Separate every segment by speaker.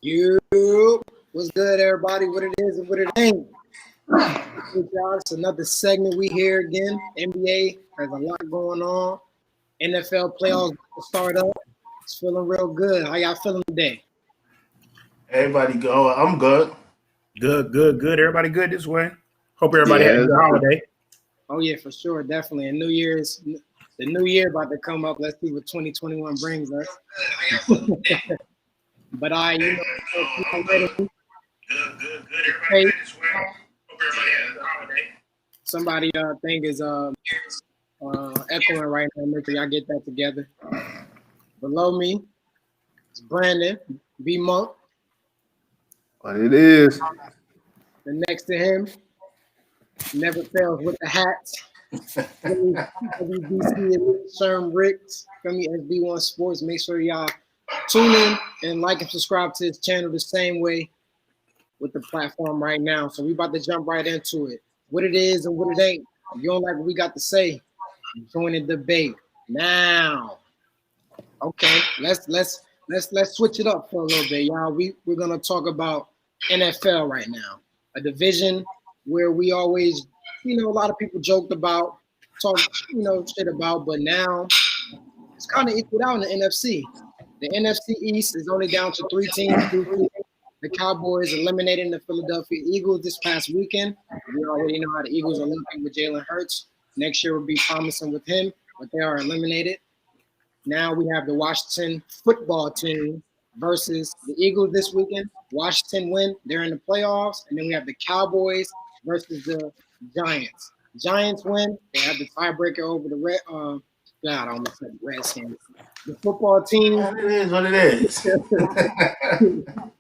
Speaker 1: You, what's good, everybody? What it is and what it ain't. Good job. It's another segment. We here again. NBA has a lot going on. NFL playoffs start up. It's feeling real good. How y'all feeling today?
Speaker 2: Everybody go. I'm good.
Speaker 3: Good. Everybody good this way. Hope everybody had a
Speaker 4: Yeah.
Speaker 3: good holiday.
Speaker 1: Oh yeah, for sure, definitely. And the new year about to come up. Let's see what 2021 brings us. But
Speaker 3: I'm
Speaker 1: ready.
Speaker 3: good. Good. Everybody
Speaker 1: Hey,
Speaker 3: good this way. Hope everybody had a good holiday.
Speaker 1: somebody thing is echoing right now. Make sure y'all get that together. Below me is Brandon B Monk.
Speaker 4: What it is.
Speaker 1: And next to him, never fails with the hats. WBC Sherm Ricks from me SB1 Sports. Make sure y'all tune in and like and subscribe to his channel the same way with the platform right now. So we about to jump right into it. What it is and what it ain't. If you don't like what we got to say, join the debate now. Okay, let's switch it up for a little bit, y'all. We're gonna talk about NFL right now, a division where we always, a lot of people joked about, talk, shit about, but now it's kind of equaled out in the NFC. The NFC East is only down to 3 teams. The Cowboys eliminating the Philadelphia Eagles this past weekend. We already know how the Eagles are looking with Jalen Hurts. Next year will be promising with him, but they are eliminated. Now we have the Washington football team versus the Eagles this weekend. Washington win, they're in the playoffs. And then we have the Cowboys versus the Giants. Giants win, they have the tiebreaker over the I almost said Redskins. The football team.
Speaker 2: It is what it is.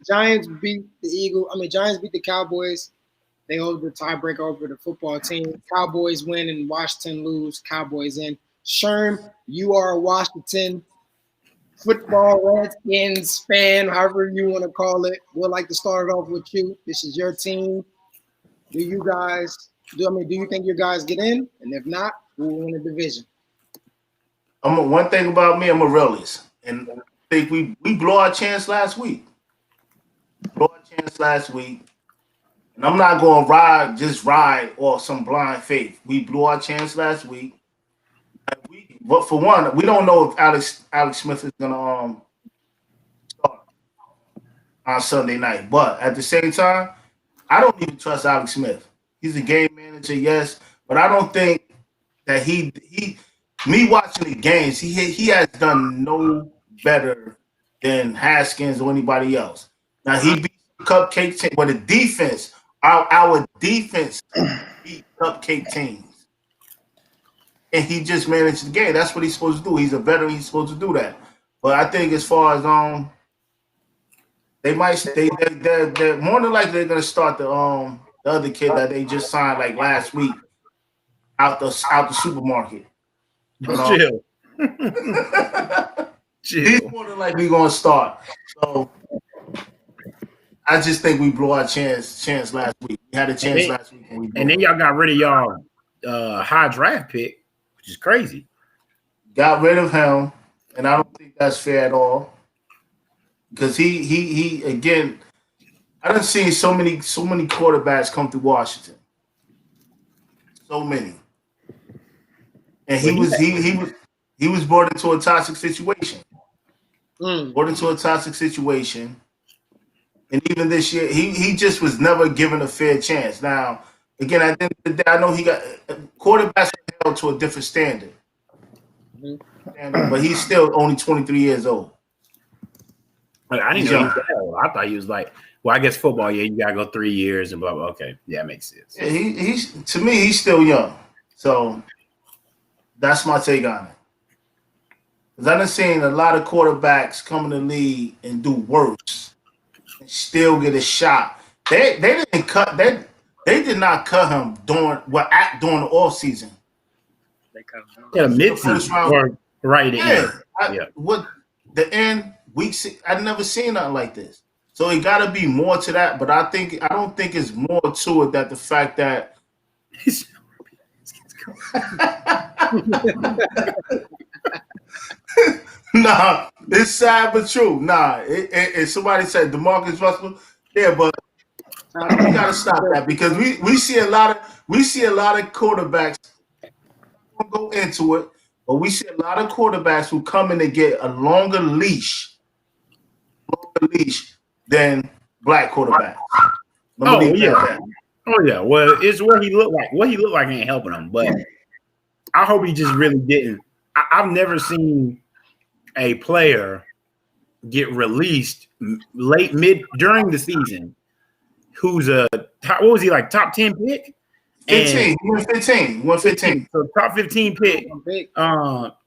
Speaker 1: Giants beat the Cowboys. They hold the tiebreaker over the football team. Cowboys win and Washington lose. Cowboys in. Sherm, you are a Washington football Redskins fan, however you want to call it. We'd like to start it off with you. This is your team. Do you think your guys get in? And if not, who will win the division?
Speaker 2: One thing about me, I'm a realist. And I think we blew our chance last week. And I'm not going to ride off some blind faith. We blew our chance last week. But for one, we don't know if Alex Smith is going to start on Sunday night. But at the same time, I don't even trust Alex Smith. He's a game manager, yes, but I don't think that me watching the games, he has done no better than Haskins or anybody else. Now he beat cupcake team, but the defense, our defense beat cupcake teams. And he just managed the game. That's what he's supposed to do. He's a veteran. He's supposed to do that. But I think as far as they're more than likely they're gonna start the other kid that they just signed like last week out the supermarket.
Speaker 3: Chill.
Speaker 2: He's more than likely gonna start. So I just think we blew our chance last week. We had a chance last week,
Speaker 3: and then y'all got rid of y'all high draft pick, which is crazy.
Speaker 2: Got rid of him, and I don't think that's fair at all. Because he again, I done seen so many quarterbacks come through Washington. So many. And he was brought into a toxic situation. Brought into a toxic situation. And even this year, he just was never given a fair chance. Now, again, at the end of the day, I know he got quarterbacks held to a different standard. But he's still only 23 years old.
Speaker 3: I didn't know he was that old. I thought he was like, well, I guess football, yeah, you gotta go 3 years and blah blah. Okay, yeah, that makes sense.
Speaker 2: Yeah, he's to me, he's still young. So that's my take on it. Because I've seen a lot of quarterbacks come in the league and do worse and still get a shot. They did not cut him during the off season.
Speaker 1: They cut him.
Speaker 3: Yeah, mid-season or right at the end.
Speaker 2: What the end week 6, I've never seen nothing like this. So it got to be more to that. But I don't think it's more to it that the fact that. Nah, It's sad but true. Nah, somebody said DeMarcus Russell. Yeah, but we gotta stop that because we see a lot of quarterbacks. We'll go into it, but we see a lot of quarterbacks who come in and get a longer leash than black quarterbacks.
Speaker 3: Oh yeah. Well, it's what he looked like. What he looked like ain't helping him, but I hope he just really didn't. I've never seen a player get released mid during the season who's a top, what was he like, top 10 pick?
Speaker 2: 15. He went 15.
Speaker 3: So top 15 pick.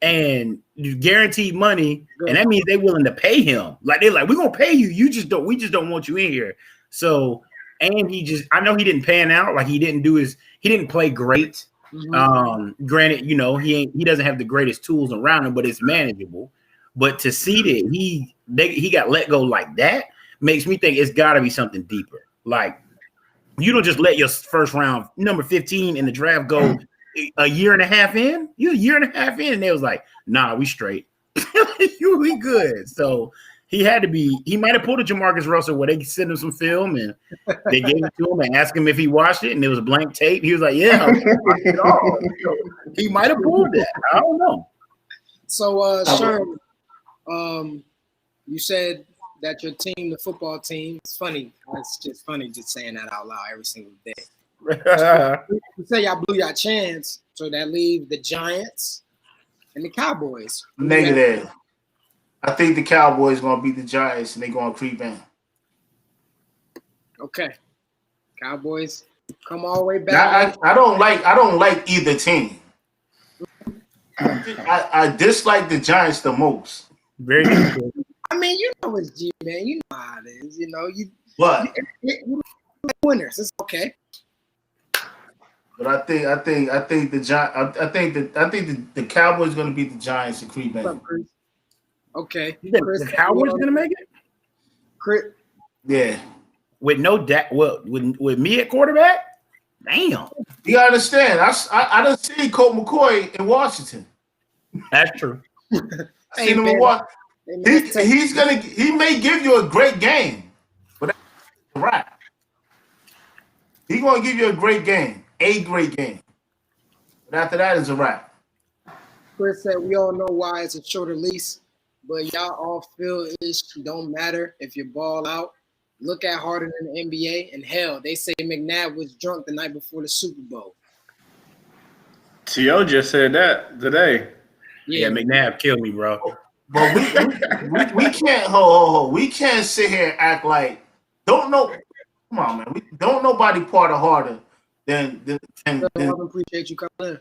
Speaker 3: And guaranteed money, and that means they're willing to pay him. Like they're like, we're gonna pay you. We just don't want you in here. So, and I know he didn't pan out. Like he didn't play great. Mm-hmm. Granted, he doesn't have the greatest tools around him, but it's manageable. But to see that he got let go like that makes me think it's got to be something deeper. Like you don't just let your first round number 15 in the draft go a year and a half in. You're a year and a half in, and they was like, "Nah, we straight. We good." So he might have pulled a Jamarcus Russell where they sent him some film and they gave it to him and asked him if he watched it, and it was blank tape. He was like, "Yeah, I watched it all." He might have pulled that. I don't know.
Speaker 1: So, Sherm, you said that your team, the football team, it's funny. It's just funny just saying that out loud every single day. You say y'all blew your chance, so that leaves the Giants and the Cowboys.
Speaker 2: Negative. I think the Cowboys gonna beat the Giants and they're gonna creep in.
Speaker 1: Okay, Cowboys come all the way back.
Speaker 2: I don't like either team. I dislike the Giants the most.
Speaker 3: Very good.
Speaker 1: I mean, it's G, man. You know how it is. You winners. It's okay.
Speaker 2: But I think the Cowboys gonna beat the Giants and creep in.
Speaker 1: Okay.
Speaker 3: The Cowboys gonna make it?
Speaker 1: Chris.
Speaker 2: Yeah.
Speaker 3: With no with me at quarterback? Damn.
Speaker 2: You gotta understand. I done seen Colt McCoy in Washington.
Speaker 3: That's true.
Speaker 2: I seen him in Washington. He may give you a great game, but that's a wrap. He's gonna give you a great game. But after that is a wrap.
Speaker 1: Chris said we all know why it's a shorter lease, but y'all all feel it don't matter if you ball out. Look at Harden in the NBA, and hell, they say McNabb was drunk the night before the Super Bowl.
Speaker 4: T.O. just said that today.
Speaker 3: Yeah, McNabb killed me, bro.
Speaker 2: But we can't we can't sit here and act like don't know. Come on, man. Don't nobody part of harder than
Speaker 1: I appreciate you coming in.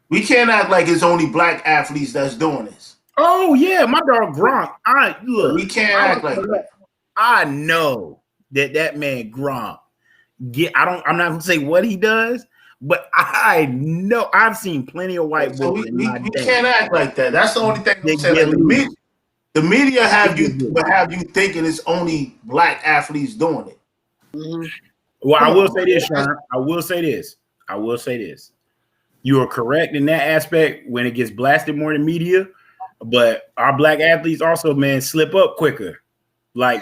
Speaker 2: We can't act like it's only black athletes that's doing this.
Speaker 3: Oh yeah, my dog Gronk.
Speaker 2: We can't act like that.
Speaker 3: I know that man Gronk. I'm not gonna say what he does, but I know I've seen plenty of white boys.
Speaker 2: We can't act like that. That's the only thing I'm saying. Like the media have you thinking it's only black athletes doing it.
Speaker 1: Mm-hmm.
Speaker 3: Well, I will say this, Sherm. I will say this. You are correct in that aspect when it gets blasted more in the media, but our black athletes also, man, slip up quicker. Like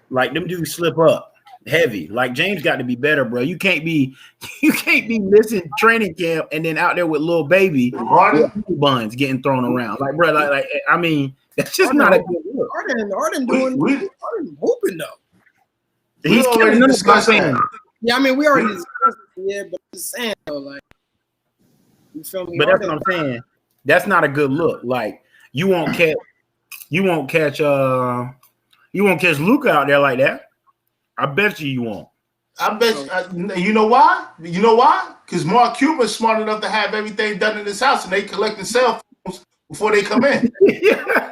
Speaker 3: them dudes slip up heavy. Like James got to be better, bro. You can't be missing training camp and then out there with little baby buns getting thrown around. Like, bro, like I mean, that's just not a good look.
Speaker 1: Harden hooping though.
Speaker 3: He's killing them discussing.
Speaker 1: Yeah, I mean, we already discussed it, yeah, but I'm just saying though, like, you feel me?
Speaker 3: But that's what I'm saying. That's not a good look. Like, you won't catch Luka out there like that. I bet you won't.
Speaker 2: I bet you know why? You know why? Because Mark Cuban's smart enough to have everything done in his house, and they collect the cell phones before they come in.
Speaker 3: Yeah.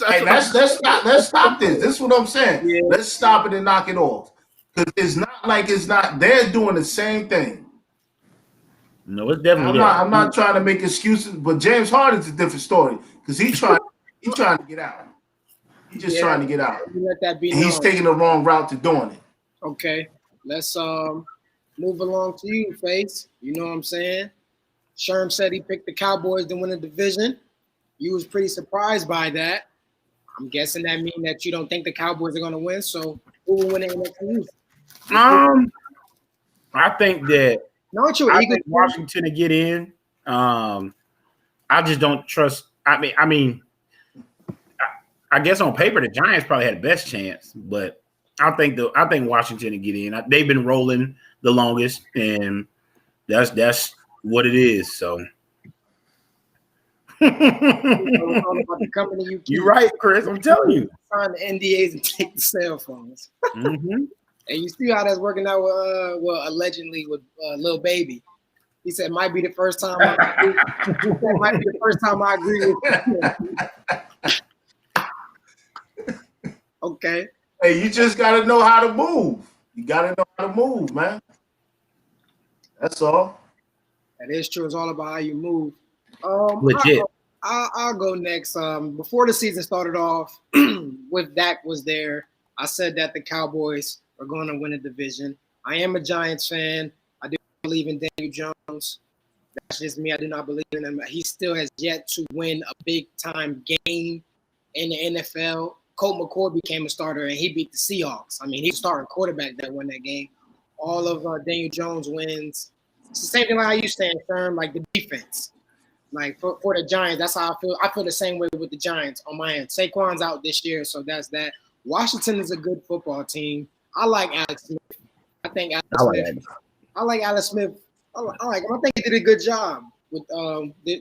Speaker 2: Hey, let's stop this. This is what I'm saying. Yeah. Let's stop it and knock it off. Because it's not like it's not. They're doing the same thing.
Speaker 3: No, it's definitely.
Speaker 2: I'm not trying to make excuses, but James Harden's a different story because he's trying to get out. He's just trying to get out.
Speaker 1: Let that be.
Speaker 2: He's taking the wrong route to doing it.
Speaker 1: Okay, let's move along to you, Faise. You know what I'm saying? Sherm said he picked the Cowboys to win the division. You was pretty surprised by that. I'm guessing that means that you don't think the Cowboys are going to win. So who will win the NFC East?
Speaker 3: I think that
Speaker 1: I
Speaker 3: think Washington to get in. I just don't trust. I mean, I guess on paper the Giants probably had the best chance, but I think Washington to get in. They've been rolling the longest, and that's what it is. So.
Speaker 1: You're
Speaker 3: right, Chris. I'm telling you.
Speaker 1: Sign the NDAs and take the cell phones.
Speaker 3: Mm-hmm.
Speaker 1: And you see how that's working out with, allegedly with Lil Baby. He said, might be the first time I agree with you. Okay.
Speaker 2: Hey, you just got to know how to move. You got to know how to move, man. That's all.
Speaker 1: That is true. It's all about how you move.
Speaker 3: Legit.
Speaker 1: I'll go next. Before the season started off, with Dak was there, I said that the Cowboys are going to win a division. I am a Giants fan. I do believe in Daniel Jones. That's just me. I do not believe in him. He still has yet to win a big-time game in the NFL. Colt McCoy became a starter, and he beat the Seahawks. I mean, he's a starting quarterback that won that game. All of Daniel Jones wins. It's the same thing like how you stand firm, like the defense. Like for the Giants, that's how I feel. I feel the same way with the Giants on my end. Saquon's out this year, so that's that. Washington is a good football team. I like Alex Smith. I think Alex Smith. I like Alex Smith. I like him. I think he did a good job with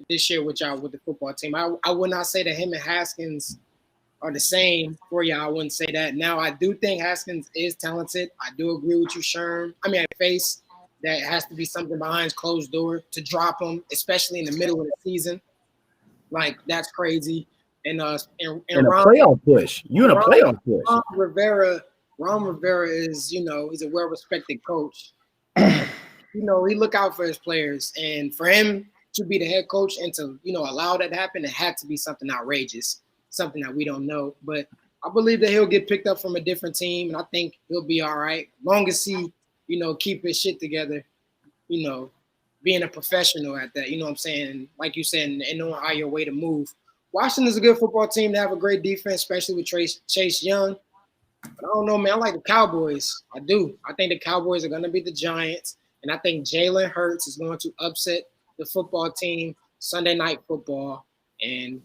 Speaker 1: this year with y'all with the football team. I would not say that him and Haskins are the same for y'all. I wouldn't say that. Now I do think Haskins is talented. I do agree with you, Sherm. I mean, Faise. That has to be something behind closed door to drop him, especially in the middle of the season. Like that's crazy. And
Speaker 3: a playoff push. You in a playoff push.
Speaker 1: Ron Rivera is, he's a well-respected coach. He look out for his players, and for him to be the head coach and to allow that to happen, it had to be something outrageous, something that we don't know. But I believe that he'll get picked up from a different team, and I think he'll be all right, long as he keep his shit together, being a professional at that, you know what I'm saying? Like you said, and knowing how your way to move. Washington's a good football team. They have a great defense, especially with Chase Young. But I don't know, man. I like the Cowboys. I do. I think the Cowboys are going to be the Giants, and I think Jalen Hurts is going to upset the football team Sunday Night Football, and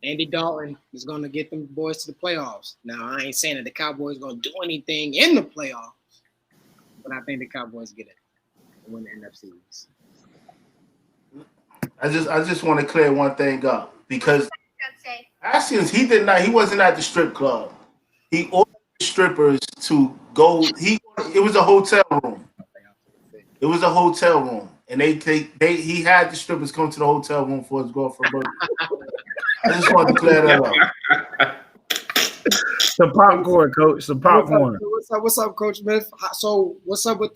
Speaker 1: Andy Dalton is going to get them boys to the playoffs. Now, I ain't saying that the Cowboys are going to do anything in the playoffs, but I think the Cowboys get it and win the NFC East.
Speaker 2: I just want to clear one thing up because Haskins, he wasn't at the strip club. He ordered the strippers to go. It was a hotel room. It was a hotel room, and he had the strippers come to the hotel room for his girlfriend's birthday. I just wanted to clear that up.
Speaker 3: Some popcorn, Coach. Some popcorn.
Speaker 1: What's up, Coach Smith? So, what's up with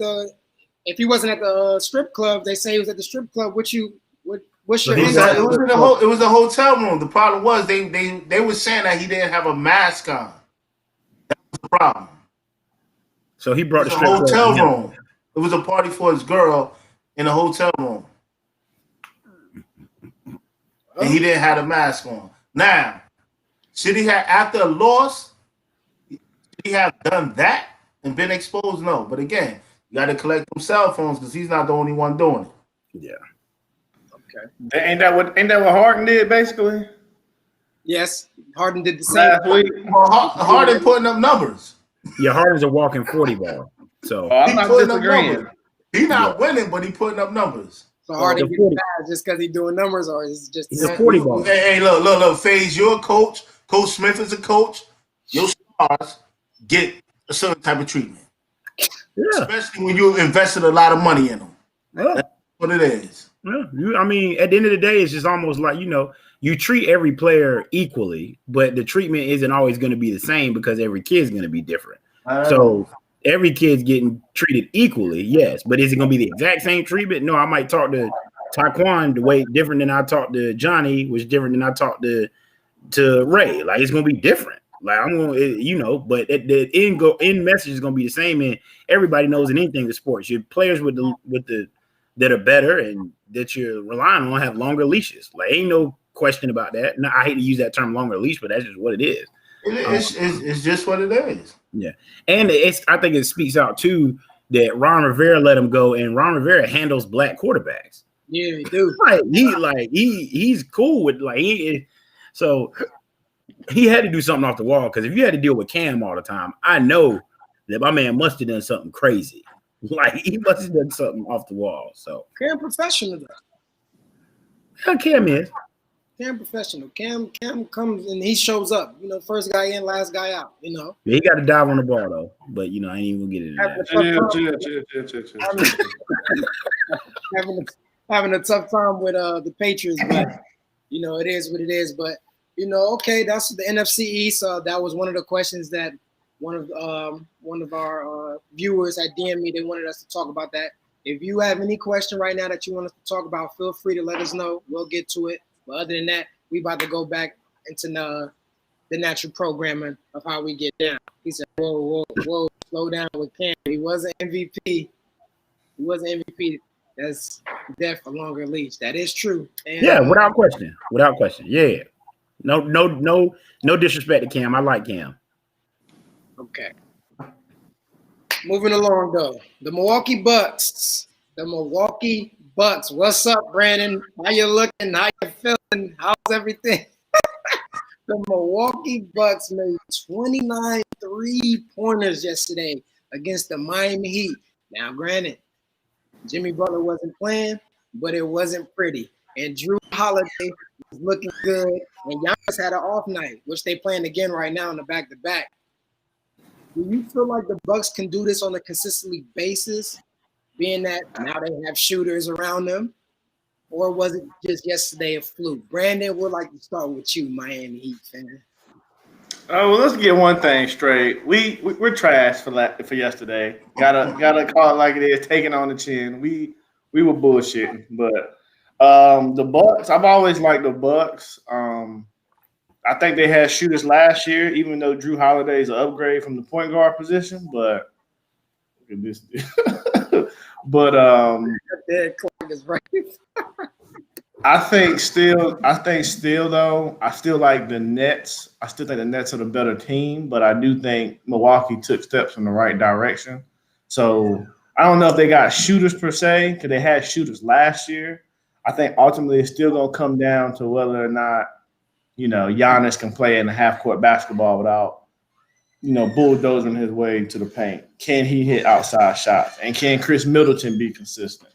Speaker 1: if he wasn't at the strip club, they say he was at the strip club. What's your insight?
Speaker 2: It was a hotel room. The problem was they were saying that he didn't have a mask on. That was the problem.
Speaker 3: So he brought the strip
Speaker 2: hotel room. It was a party for his girl in a hotel room, and he didn't have a mask on. Now, should he have after a loss? Should he have done that and been exposed? No. But again, you got to collect them cell phones because he's not the only one doing it.
Speaker 3: Yeah.
Speaker 1: Okay.
Speaker 4: Ain't that what Harden did basically?
Speaker 1: Yes, Harden did the same.
Speaker 4: Last week.
Speaker 2: Well, Harden putting up numbers.
Speaker 3: Yeah, Harden's a walking 40 ball. So
Speaker 4: I'm not disagreeing.
Speaker 2: He's not winning, but he putting up numbers.
Speaker 1: So Harden getting bad just because he's doing numbers, or is just
Speaker 3: he's a 40 ball.
Speaker 2: Hey, look, Faise, you're a coach. Coach Smith is a coach. Your stars get a certain type of treatment. Yeah. Especially when you invested a lot of money in them. Yeah. That's what it is.
Speaker 3: Yeah. I mean, at the end of the day, it's just almost like, you treat every player equally, but the treatment isn't always going to be the same because every kid's going to be different. So every kid's getting treated equally, yes. But is it going to be the exact same treatment? No, I might talk to Taekwon the way different than I talked to Johnny, was different than I talked to Ray. Like, it's going to be different. Like, I'm going to, but the end message is going to be the same. And everybody knows in anything in sports, your players with the that are better and that you're relying on have longer leashes. Like, ain't no question about that. Now, I hate to use that term longer leash, but that's just what it is.
Speaker 2: It's just what it is.
Speaker 3: Yeah, and I think it speaks out too that Ron Rivera let him go, and Ron Rivera handles black quarterbacks.
Speaker 1: Yeah, he do.
Speaker 3: He's cool with so he had to do something off the wall, because if you had to deal with Cam all the time, I know that my man must have done something crazy. Like he must have done something off the wall. So
Speaker 1: Cam professional though.
Speaker 3: Yeah, Cam is.
Speaker 1: Cam professional. Cam comes and he shows up. You know, first guy in, last guy out. You know.
Speaker 3: Yeah, he got to dive on the ball though. But you know, I ain't even gonna get into
Speaker 1: that. Having a tough time with the Patriots, but you know, it is what it is. But you know, okay, that's the NFC East. That was one of the questions that one of our viewers had DM'd me. They wanted us to talk about that. If you have any question right now that you want us to talk about, feel free to let us know. We'll get to it. But other than that, we about to go back into the natural programming of how we get down. He said, whoa, slow down with Cam. He wasn't MVP. That's death for longer leash. That is true. And,
Speaker 3: yeah, without question. Yeah. No disrespect to Cam. I like Cam.
Speaker 1: Okay. Moving along though. The Milwaukee Bucks. What's up, Brandon? How you looking? How you feeling? How's everything? The Milwaukee Bucks made 29 3-pointers yesterday against the Miami Heat. Now, granted, Jimmy Butler wasn't playing, but it wasn't pretty. And Drew Holiday was looking good. And Giannis had an off night, which they playing again right now in the back-to-back. Do you feel like the Bucks can do this on a consistently basis, being that now they have shooters around them? Or was it just yesterday a fluke? Brandon, we'd like to start with you, Miami Heat fan.
Speaker 4: Oh, well, let's get one thing straight. We're trash for yesterday. Gotta call it like it is. Taking on the chin. We were bullshitting, but the Bucks. I've always liked the Bucks. I think they had shooters last year, even though Drew Holiday is an upgrade from the point guard position. But look at this. But
Speaker 1: Clark is right.
Speaker 4: I think still though, I still like the Nets. I still think the Nets are the better team, but I do think Milwaukee took steps in the right direction. So I don't know if they got shooters per se, because they had shooters last year. I think ultimately it's still gonna come down to whether or not, you know, Giannis can play in a half-court basketball without, you know, bulldozing his way to the paint. Can he hit outside shots? And can Chris Middleton be consistent?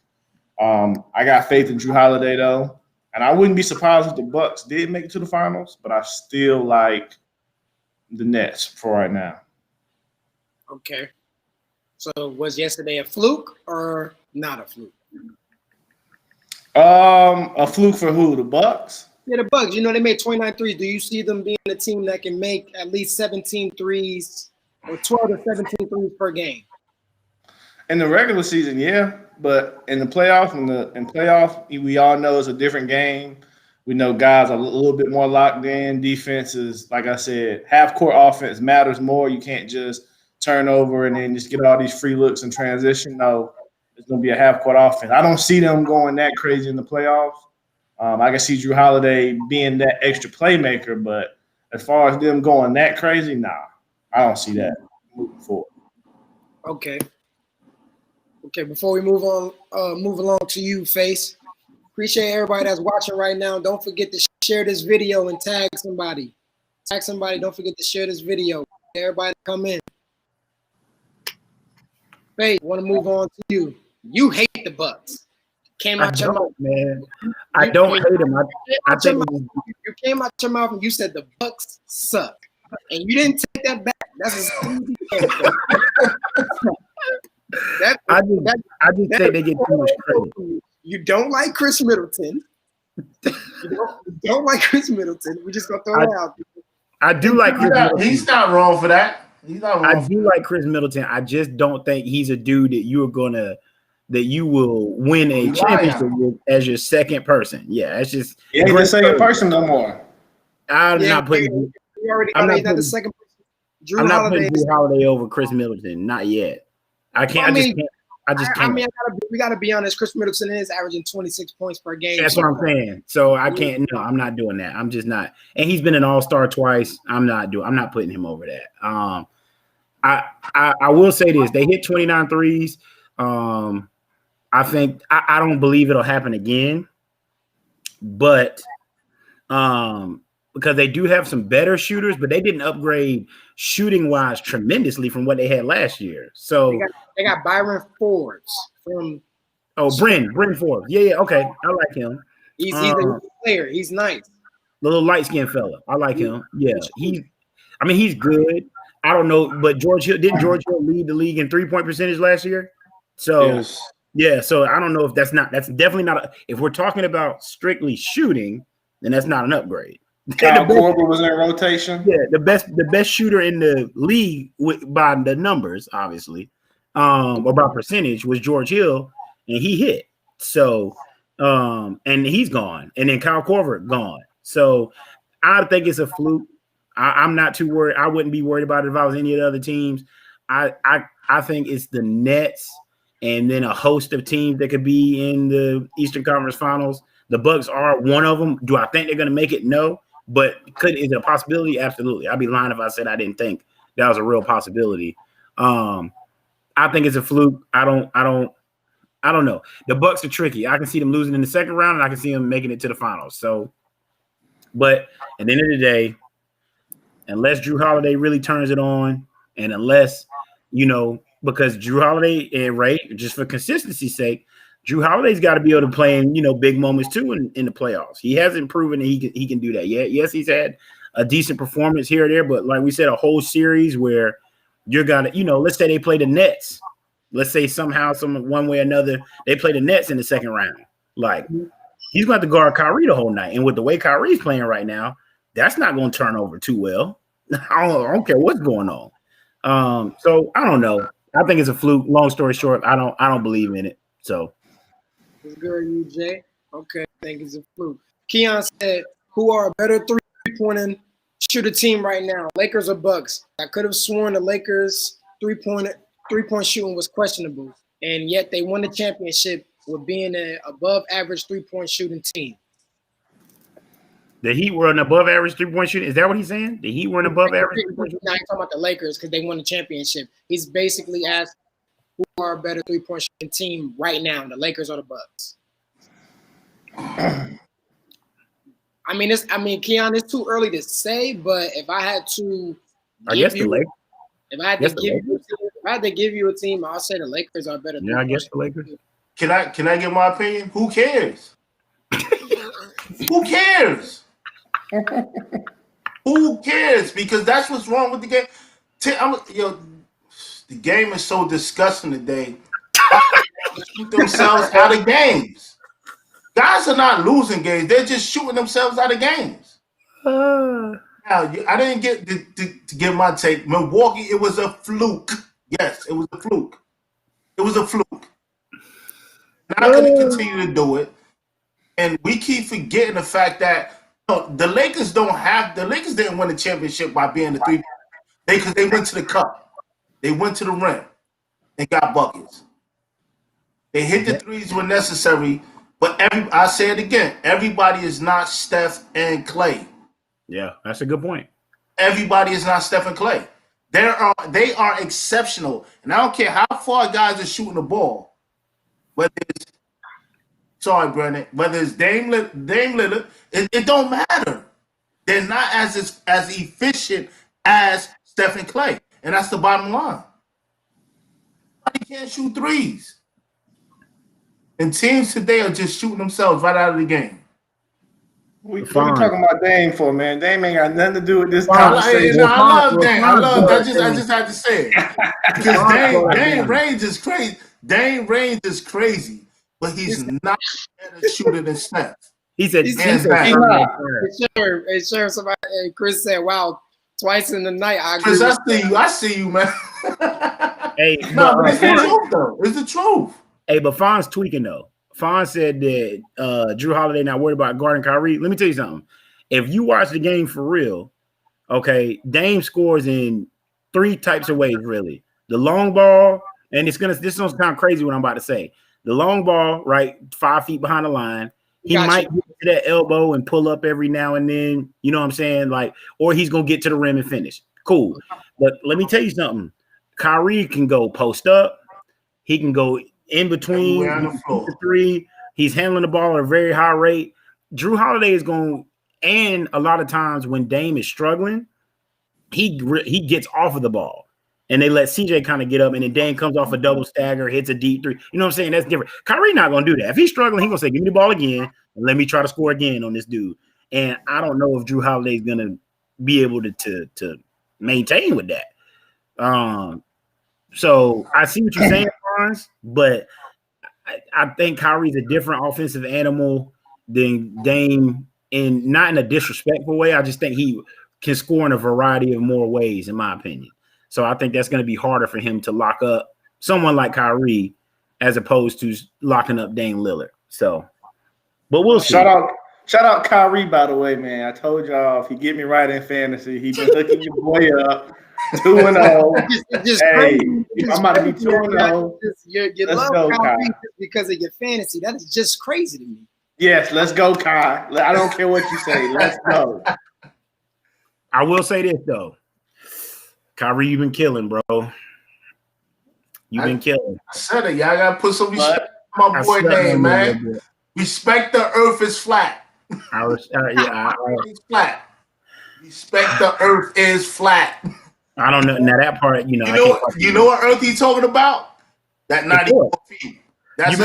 Speaker 4: I got faith in Drew Holiday, though. And I wouldn't be surprised if the Bucks did make it to the finals, but I still like the Nets for right now.
Speaker 1: Okay. So was yesterday a fluke or not a fluke?
Speaker 4: A fluke for who? The Bucks?
Speaker 1: Yeah, the Bucks. You know, they made 29 threes. Do you see them being a team that can make at least 17 threes or 12 to 17 threes per game?
Speaker 4: In the regular season, yeah. But in the playoffs, we all know it's a different game. We know guys are a little bit more locked in. Defense is, like I said, half-court offense matters more. You can't just turn over and then just get all these free looks in transition. No, it's going to be a half-court offense. I don't see them going that crazy in the playoffs. I can see Drew Holiday being that extra playmaker, but as far as them going that crazy, nah, I don't see that moving forward.
Speaker 1: Okay. Before we move along to you, Face. Appreciate everybody that's watching right now. Don't forget to share this video and tag somebody. Don't forget to share this video. Everybody come in. Face, want to move on to you. You hate the Bucks. I don't
Speaker 3: hate them.
Speaker 1: You came out your mouth and you said the Bucks suck, and you didn't take that back. That's
Speaker 3: I just say they get too much credit.
Speaker 1: You don't like Chris Middleton. You don't like Chris Middleton. We just gonna throw it out.
Speaker 3: I do like Chris Middleton.
Speaker 2: He's not wrong for that.
Speaker 3: I do like Chris Middleton. I just don't think he's a dude that you will win a championship with as your second person. Yeah, it's just
Speaker 4: he ain't the second person no more.
Speaker 3: I'm not putting
Speaker 1: the second person.
Speaker 3: I'm not putting Drew Holiday over Chris Middleton. Not yet. I can't. I just can't.
Speaker 1: I mean, we gotta be honest. Chris Middleton is averaging 26 points per game.
Speaker 3: That's what I'm saying. So I can't. No, I'm not doing that. I'm just not. And he's been an all-star twice. I'm not putting him over that. I will say this: they hit 29 threes. I think I don't believe it'll happen again, but because they do have some better shooters, but they didn't upgrade shooting wise tremendously from what they had last year. So
Speaker 1: they got Byron Forbes from
Speaker 3: Bryn Forbes. Yeah, okay. I like him.
Speaker 1: He's a good player. He's nice.
Speaker 3: The little light-skinned fella. I like him. Yeah. He's good. I don't know, but George Hill lead the league in 3-point percentage last year? So yes. Yeah, so I don't know if that's definitely not if we're talking about strictly shooting, then that's not an upgrade.
Speaker 4: Kyle Korver was in rotation.
Speaker 3: Yeah, the best shooter in the league by the numbers, obviously, or by percentage, was George Hill, and he hit. So, and he's gone, and then Kyle Korver gone. So, I think it's a fluke. I'm not too worried. I wouldn't be worried about it if I was any of the other teams. I think it's the Nets, and then a host of teams that could be in the Eastern Conference Finals. The Bucks are one of them. Do I think they're going to make it? No. But is it a possibility? Absolutely. I'd be lying if I said I didn't think that was a real possibility. I think it's a fluke. I don't know. The Bucks are tricky. I can see them losing in the second round, and I can see them making it to the finals. So, but at the end of the day, unless Drew Holiday really turns it on, and unless, because Drew Holiday and Ray, just for consistency's sake, Drew Holiday's got to be able to play in, big moments too in the playoffs. He hasn't proven that he can do that yet. Yes, he's had a decent performance here or there, but like we said, a whole series where you're gonna, let's say they play the Nets. Let's say somehow, one way or another, they play the Nets in the second round. Like, he's going to have to guard Kyrie the whole night. And with the way Kyrie's playing right now, that's not going to turn over too well. I don't care what's going on. So I don't know. I think it's a fluke. Long story short, I don't believe in it. So.
Speaker 1: It's good, UJ. Okay, I think it's a fluke. Keon said, who are a better three-point shooter team right now, Lakers or Bucks? I could have sworn the Lakers three-point shooting was questionable, and yet they won the championship with being an above-average three-point shooting team.
Speaker 3: The Heat were an above-average three-point shooting? Is that what he's saying? The Heat were an above-average three-point shooting?
Speaker 1: Now he's talking about the Lakers because they won the championship. He's basically asked, who are a better three-point shooting team right now, the Lakers or the Bucks? Keon, it's too early to say, but if I had to, if I had to give you a team, I'll say the Lakers are better.
Speaker 3: Yeah, I guess the Lakers.
Speaker 2: Can I give my opinion? Who cares? Who cares? Who cares? Because that's what's wrong with the game. The game is so disgusting today. They shoot themselves out of games. Guys are not losing games. They're just shooting themselves out of games. Now, I didn't get to give my take. Milwaukee, it was a fluke. Yes, it was a fluke. It was a fluke. Not going to continue to do it. And we keep forgetting the fact that the Lakers didn't win the championship by being the three. Because they went to the cup. They went to the rim and got buckets. They hit the threes when necessary, but I say it again, everybody is not Steph and Clay.
Speaker 3: Yeah, that's a good point.
Speaker 2: Everybody is not Steph and Clay. They are exceptional, and I don't care how far guys are shooting the ball. Whether it's Dame Lillard, it don't matter. They're not as efficient as Steph and Clay. And that's the bottom line. They can't shoot threes. And teams today are just shooting themselves right out of the game.
Speaker 4: What are we talking about Dame for, man? Dame ain't got nothing to do with this conversation.
Speaker 2: I love Dame. I just had to say it. Because Dame range is crazy. Dame range is crazy, but he's not a better shooter than Steph.
Speaker 3: He said,
Speaker 1: Chris said, wow, twice in the night.
Speaker 2: Chris, I see you, man.
Speaker 3: Hey,
Speaker 2: but it's the truth, though. It's the truth.
Speaker 3: Hey, but Fon's tweaking, though. Fon said that Drew Holiday not worried about guarding Kyrie. Let me tell you something. If you watch the game for real, okay, Dame scores in three types of ways, really. The long ball, and this is gonna sound crazy what I'm about to say. The long ball, right, 5 feet behind the line. He might get to that elbow and pull up every now and then. You know what I'm saying? Like, or he's gonna get to the rim and finish. Cool. But let me tell you something. Kyrie can go post up. He can go in between the three. He's handling the ball at a very high rate. Drew Holiday is going, and a lot of times when Dame is struggling, he gets off of the ball. And they let CJ kind of get up, and then Dame comes off a double stagger, hits a deep three. You know what I'm saying? That's different. Kyrie not going to do that. If he's struggling, he's going to say, give me the ball again, and let me try to score again on this dude. And I don't know if Drew Holiday is going to be able to maintain with that. So I see what you're saying, Barnes, but I think Kyrie's a different offensive animal than Dame, and not in a disrespectful way. I just think he can score in a variety of more ways, in my opinion. So I think that's going to be harder for him to lock up someone like Kyrie as opposed to locking up Dame Lillard. So, but we'll see.
Speaker 4: Shout out Kyrie, by the way, man. I told y'all if he get me right in fantasy, he been hooking your boy up. 2-0. Hey, I'm about to be 2-0.
Speaker 1: You love Kyrie because of your fantasy. That is just crazy to me.
Speaker 4: Yes, let's go, Kai. I don't care what you say. Let's go.
Speaker 3: I will say this though. Kyrie, you've been killing, bro. You've been killing.
Speaker 2: I said it. Y'all gotta put some respect on my boy name, man. Respect the earth is flat.
Speaker 3: It's
Speaker 2: flat. Respect the earth is flat.
Speaker 3: I don't know. Now that part, you know
Speaker 2: what earth he talking about? That 94 feet. That's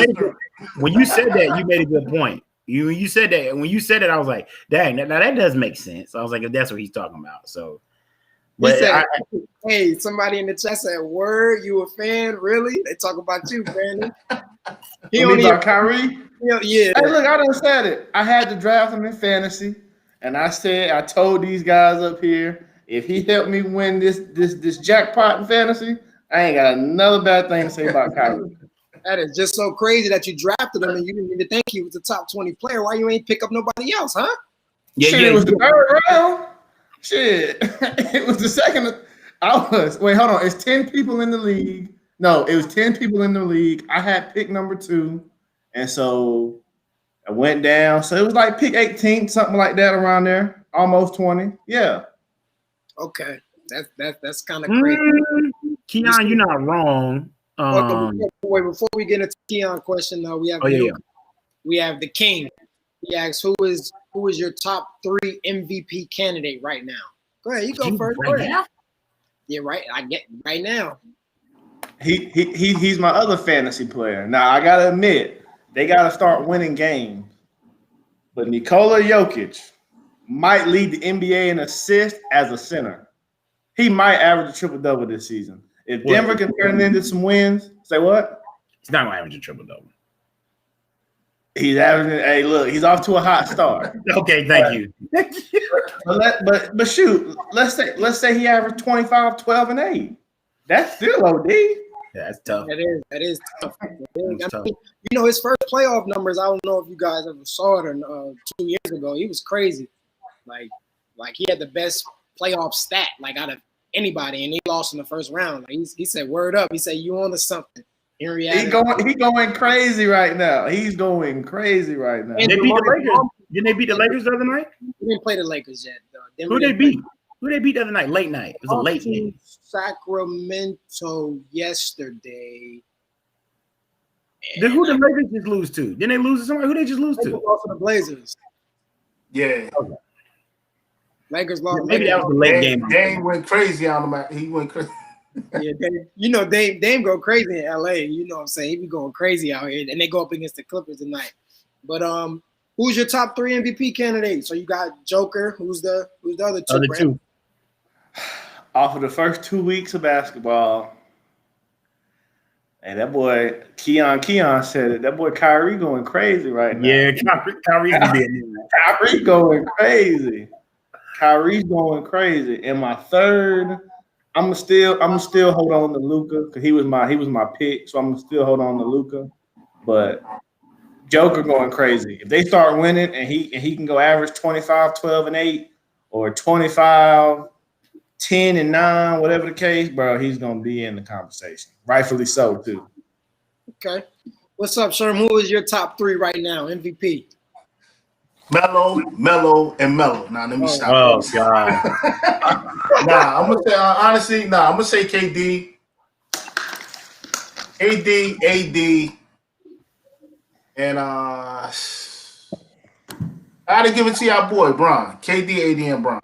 Speaker 3: when you said that, you made a good point. When you said that, I was like, dang, now that does make sense. I was like, if that's what he's talking about. So, but
Speaker 1: hey, somebody in the chat said, "Word, you a fan? Really?" They talk about you, Brandon.
Speaker 4: He only about Kyrie.
Speaker 1: Yeah.
Speaker 4: Hey, look, I done said it. I had to draft him in fantasy, and I told these guys up here, if he helped me win this jackpot in fantasy, I ain't got another bad thing to say about Kyrie.
Speaker 1: That is just so crazy that you drafted him and you didn't even think he was a top 20 player. Why you ain't pick up nobody else, huh?
Speaker 4: It was the third round. Shit. It was the second. Wait, hold on. It's 10 people in the league. No, it was 10 people in the league. I had pick number 2. And so I went down. So it was like pick 18, something like that around there. Almost 20. Yeah.
Speaker 1: Okay. That's kind of crazy.
Speaker 3: Keon, you're not wrong.
Speaker 1: Before we get into Keon question, though, we have we have the King. He asks, who is your top 3 MVP candidate right now? Go ahead, you go first.
Speaker 3: Right now?
Speaker 1: Yeah, right. I get right now.
Speaker 4: He's my other fantasy player. Now I gotta admit, they gotta start winning games. But Nikola Jokic might lead the NBA in assists as a center. He might average a triple-double this season. If Denver can turn it into some wins, say what?
Speaker 3: He's not gonna average a triple-double.
Speaker 4: He's averaging. Hey, look, he's off to a hot start.
Speaker 3: Okay, thank you.
Speaker 4: But shoot, let's say he averaged 25, 12, and 8. That's still OD.
Speaker 3: Yeah, that's tough.
Speaker 1: That is tough. You know, his first playoff numbers, I don't know if you guys ever saw it or 2 years ago. He was crazy. Like he had the best playoff stat, like out of anybody, and he lost in the first round. Like he said, "Word up." He said, "You on to something." In reality,
Speaker 4: he going crazy right now. He's going crazy right now.
Speaker 3: They beat the Lakers. Didn't they beat the Lakers the other night?
Speaker 1: We didn't play the Lakers yet.
Speaker 3: Who they beat? Who they beat the other night? Late night. It was a late game.
Speaker 1: Sacramento yesterday.
Speaker 3: Then who the Lakers just lose to? Didn't they lose to somebody? Who they just lose to?
Speaker 1: Lost to the Blazers.
Speaker 2: Yeah.
Speaker 1: Okay. Lakers lost.
Speaker 3: Maybe that was the late game.
Speaker 2: Dame went crazy on him. He went crazy.
Speaker 1: Yeah, Dame go crazy in LA. You know what I'm saying? He be going crazy out here, and they go up against the Clippers tonight. But who's your top 3 MVP candidates? So you got Joker. Who's the other two?
Speaker 3: Other two.
Speaker 4: Off of the first 2 weeks of basketball, and that boy Keon said it. That boy Kyrie going crazy right now.
Speaker 3: Yeah, Kyrie
Speaker 4: going crazy. Kyrie's going crazy. And my third, I'm still hold on to Luka because he was my pick, so I'm gonna still hold on to Luka. But Joker going crazy. If they start winning and he can go average 25, 12, and 8, or 25, 10-9, whatever the case, bro, he's gonna be in the conversation. Rightfully so, too.
Speaker 1: Okay. What's up, Sherm? Who is your top 3 right now? MVP.
Speaker 2: Melo, and Melo. Now let me stop.
Speaker 3: Oh God.
Speaker 2: I'm gonna say honestly. I'm gonna say KD, AD, and I gotta give it to y'all boy Bron. KD, AD, and Bron.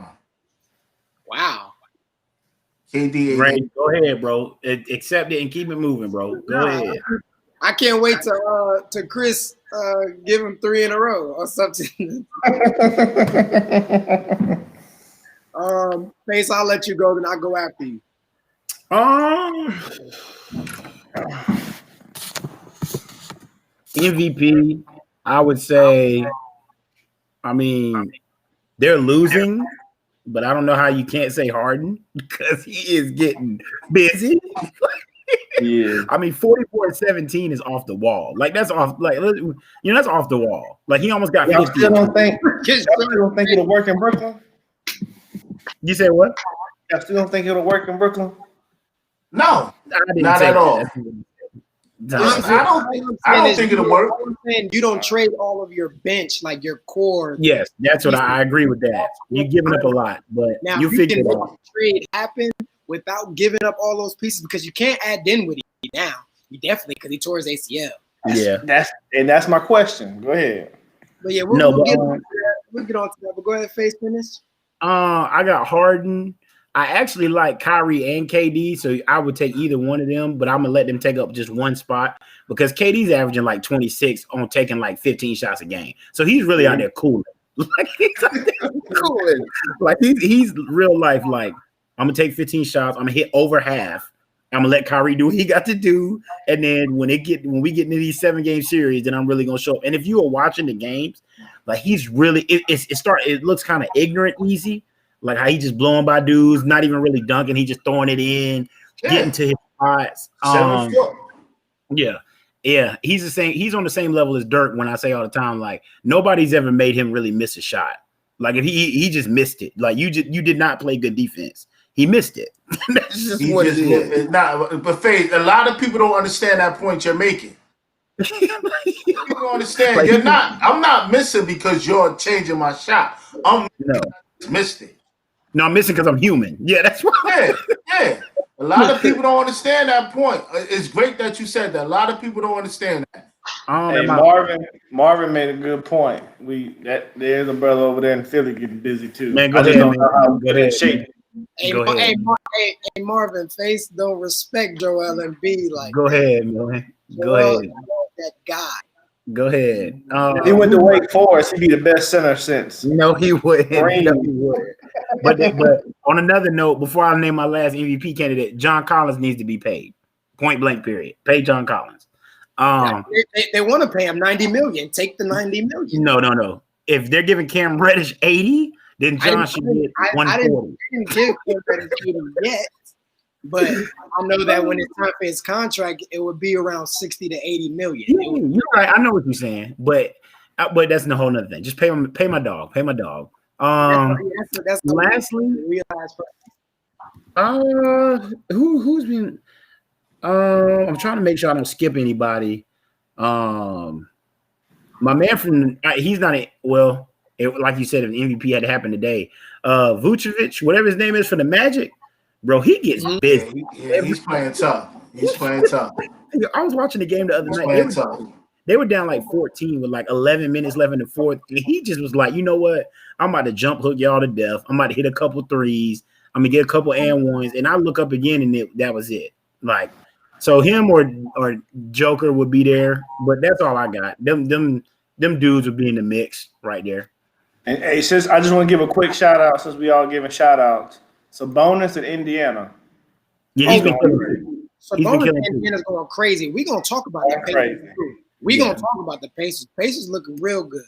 Speaker 1: Wow.
Speaker 2: KD, AD.
Speaker 3: Ray, go ahead, bro. Accept it and keep it moving, bro. Go ahead.
Speaker 1: I can't wait to Chris give him 3 in a row or something. Face, I'll let you go, then I'll go after you.
Speaker 3: MVP, I would say. I mean, they're losing, but I don't know how you can't say Harden because he is getting busy.
Speaker 4: Yeah.
Speaker 3: I mean, 44-17 is off the wall. Like that's off. Like that's off the wall. Like he almost got 50.
Speaker 4: Still don't think it'll work in Brooklyn.
Speaker 3: You say what?
Speaker 4: I still don't think it'll work in Brooklyn.
Speaker 2: No, not at all. I don't think it'll work.
Speaker 1: You don't trade all of your bench, like your core.
Speaker 3: Yes, that's what I agree with that. You're giving up a lot, but
Speaker 1: now
Speaker 3: you figure it
Speaker 1: can
Speaker 3: out.
Speaker 1: make a trade happen without giving up all those pieces because you can't add Dinwiddie now. You definitely because he tore his ACL.
Speaker 4: That's my question. Go ahead.
Speaker 1: But yeah, we'll get on to that. But go ahead, Face, finish.
Speaker 3: I got Harden. I actually like Kyrie and KD, so I would take either one of them, but I'm gonna let them take up just one spot because KD's averaging like 26 on taking like 15 shots a game. So he's really out there cooling. Like he's out there cooling. Like he's real life. Like I'm gonna take 15 shots. I'm gonna hit over half. I'm gonna let Kyrie do what he got to do, and then when we get into these 7-game series, then I'm really gonna show up. And if you are watching the games, like he's really it looks kind of ignorant easy. Like how he just blowing by dudes, not even really dunking. He just throwing it in, getting to his spots. Yeah. He's the same. He's on the same level as Dirk. When I say all the time, like nobody's ever made him really miss a shot. Like if he just missed it. Like you did not play good defense. He missed it. That's just what it is.
Speaker 2: But Faith, a lot of people don't understand that point you're making. People don't understand.
Speaker 3: Like,
Speaker 2: I'm not missing because you're changing my shot. Missed it.
Speaker 3: No, I'm missing because I'm human. Yeah, that's why.
Speaker 2: Yeah. A lot of people don't understand that point. It's great that you said that. A lot of people don't understand that.
Speaker 4: Hey, Marvin made a good point. There's a brother over there in Philly getting busy too.
Speaker 3: Man, go ahead, man. Go ahead.
Speaker 1: Hey, Marvin, Face don't respect Joel and B like.
Speaker 3: Go ahead, man. Go ahead.
Speaker 1: That guy.
Speaker 3: Go ahead.
Speaker 4: If he went to Wake Forest, he'd be the best center since.
Speaker 3: No, he wouldn't. No, he wouldn't. But on another note, before I name my last MVP candidate, John Collins needs to be paid. Point blank. Period. Pay John Collins.
Speaker 1: They want to pay him $90 million. Take the $90 million.
Speaker 3: No. If they're giving Cam Reddish 80, then John should get 140.
Speaker 1: I didn't give Cam Reddish 80 yet. But I know that when it's time for his contract, it would be around 60 to 80 million.
Speaker 3: Yeah, you're right. I know what you're saying, but that's a whole nother thing. Just pay my dog. Pay my dog. That's lastly, who's been? I'm trying to make sure I don't skip anybody. My man from he's not like you said, if the MVP had to happen today, Vucevic, whatever his name is for the Magic. Bro, he gets busy.
Speaker 2: Yeah, he's playing tough.
Speaker 3: I was watching the game the other night. They were down like 14 with like 11 minutes left in the fourth. And he just was like, you know what? I'm about to jump hook y'all to death. I'm about to hit a couple threes. I'm going to get a couple and ones. And I look up again and that was it. Like, so him or Joker would be there. But that's all I got. Them dudes would be in the mix right there.
Speaker 4: And hey, sis, I just want to give a quick shout out since we all giving shout outs. So Bonus in Indiana.
Speaker 3: Yeah, he's been killing.
Speaker 1: So Bonus in Indiana's going crazy. We're going to talk about that. We're going to talk about the Pacers. Pacers looking real good.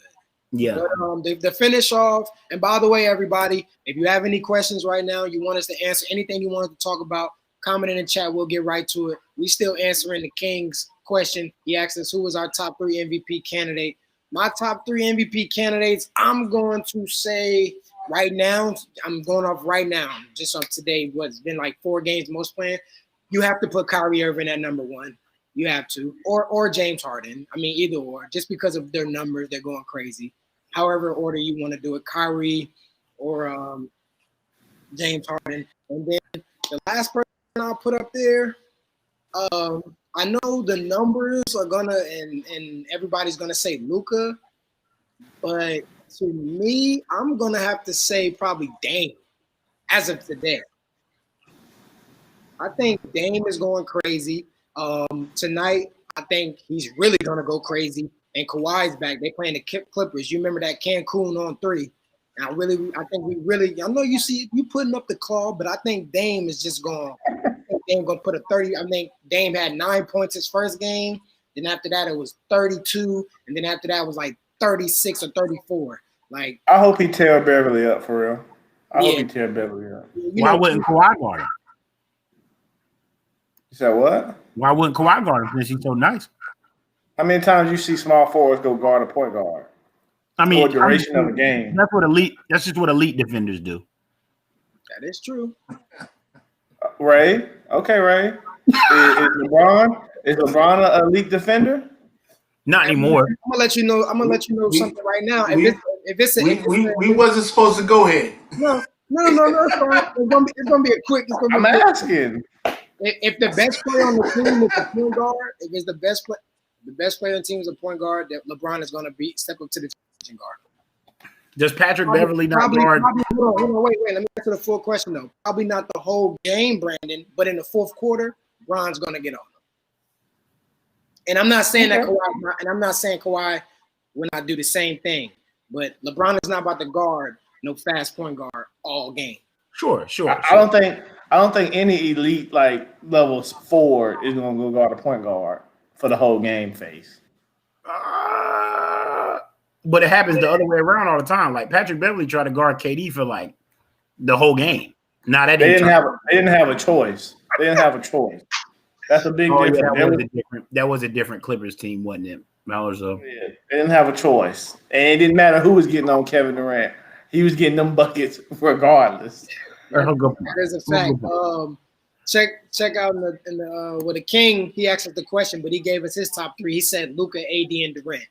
Speaker 3: Yeah.
Speaker 1: But, to finish off, and by the way, everybody, if you have any questions right now, you want us to answer anything you want us to talk about, comment in the chat. We'll get right to it. We still answering the King's question. He asked us who was our top 3 MVP candidate. My top 3 MVP candidates, I'm going to say right now, I'm going off right now, just off today, what's been like 4 games most playing. You have to put Kyrie Irving at number 1. You have to, or James Harden. I mean, either or, just because of their numbers, they're going crazy. However order you want to do it, Kyrie or James Harden. And then the last person I'll put up there, I know the numbers are gonna and everybody's gonna say Luka, but to me, I'm gonna have to say probably Dame as of today. I think Dame is going crazy. Tonight, I think he's really gonna go crazy. And Kawhi's back. They playing the Clippers. You remember that Cancun on 3. And I know you putting up the claw, but I think Dame is just going. Dame gonna put a 30. I think Dame had 9 points his first game. Then after that, it was 32, and then after that it was like 36 or 34. Like,
Speaker 4: I hope he tear Beverly up for real. I hope he tear Beverly up.
Speaker 3: Why wouldn't Kawhi guard him?
Speaker 4: You said what?
Speaker 3: Why wouldn't Kawhi guard him? Because he's so nice.
Speaker 4: How many times you see small forwards go guard a point guard?
Speaker 3: I mean,
Speaker 4: for duration of a game.
Speaker 3: That's just what elite defenders do.
Speaker 1: That is true.
Speaker 4: Ray, okay, Ray. Is LeBron an elite defender?
Speaker 3: Not anymore.
Speaker 1: I'm gonna let you know something right now.
Speaker 2: We wasn't supposed to go ahead.
Speaker 1: No. It's gonna be a quick.
Speaker 4: I'm asking.
Speaker 1: If the best player on the team is a point guard, if it's the best player on the team is a point guard, that LeBron is gonna step up to the guard.
Speaker 3: Does Patrick Beverly not guard?
Speaker 1: Hold on, wait. Let me answer the full question though. Probably not the whole game, Brandon, but in the fourth quarter, LeBron's gonna get on him. And I'm not saying that Kawhi, and I'm not saying Kawhi will not do the same thing, but LeBron is not about to guard no fast point guard all game.
Speaker 3: Sure.
Speaker 4: I don't think any elite like levels forward is gonna go guard a point guard for the whole game phase.
Speaker 3: But it happens the other way around all the time. Like Patrick Beverly tried to guard KD for like the whole game. Now that they didn't
Speaker 4: have a choice. They didn't have a choice. That's a big difference.
Speaker 3: Yeah, that was a different Clippers team, wasn't it?
Speaker 4: They didn't have a choice, and it didn't matter who was getting on Kevin Durant. He was getting them buckets regardless.
Speaker 1: There's a fact. Check out in the with the King. He asked us the question, but he gave us his top 3. He said Luka, AD, and Durant.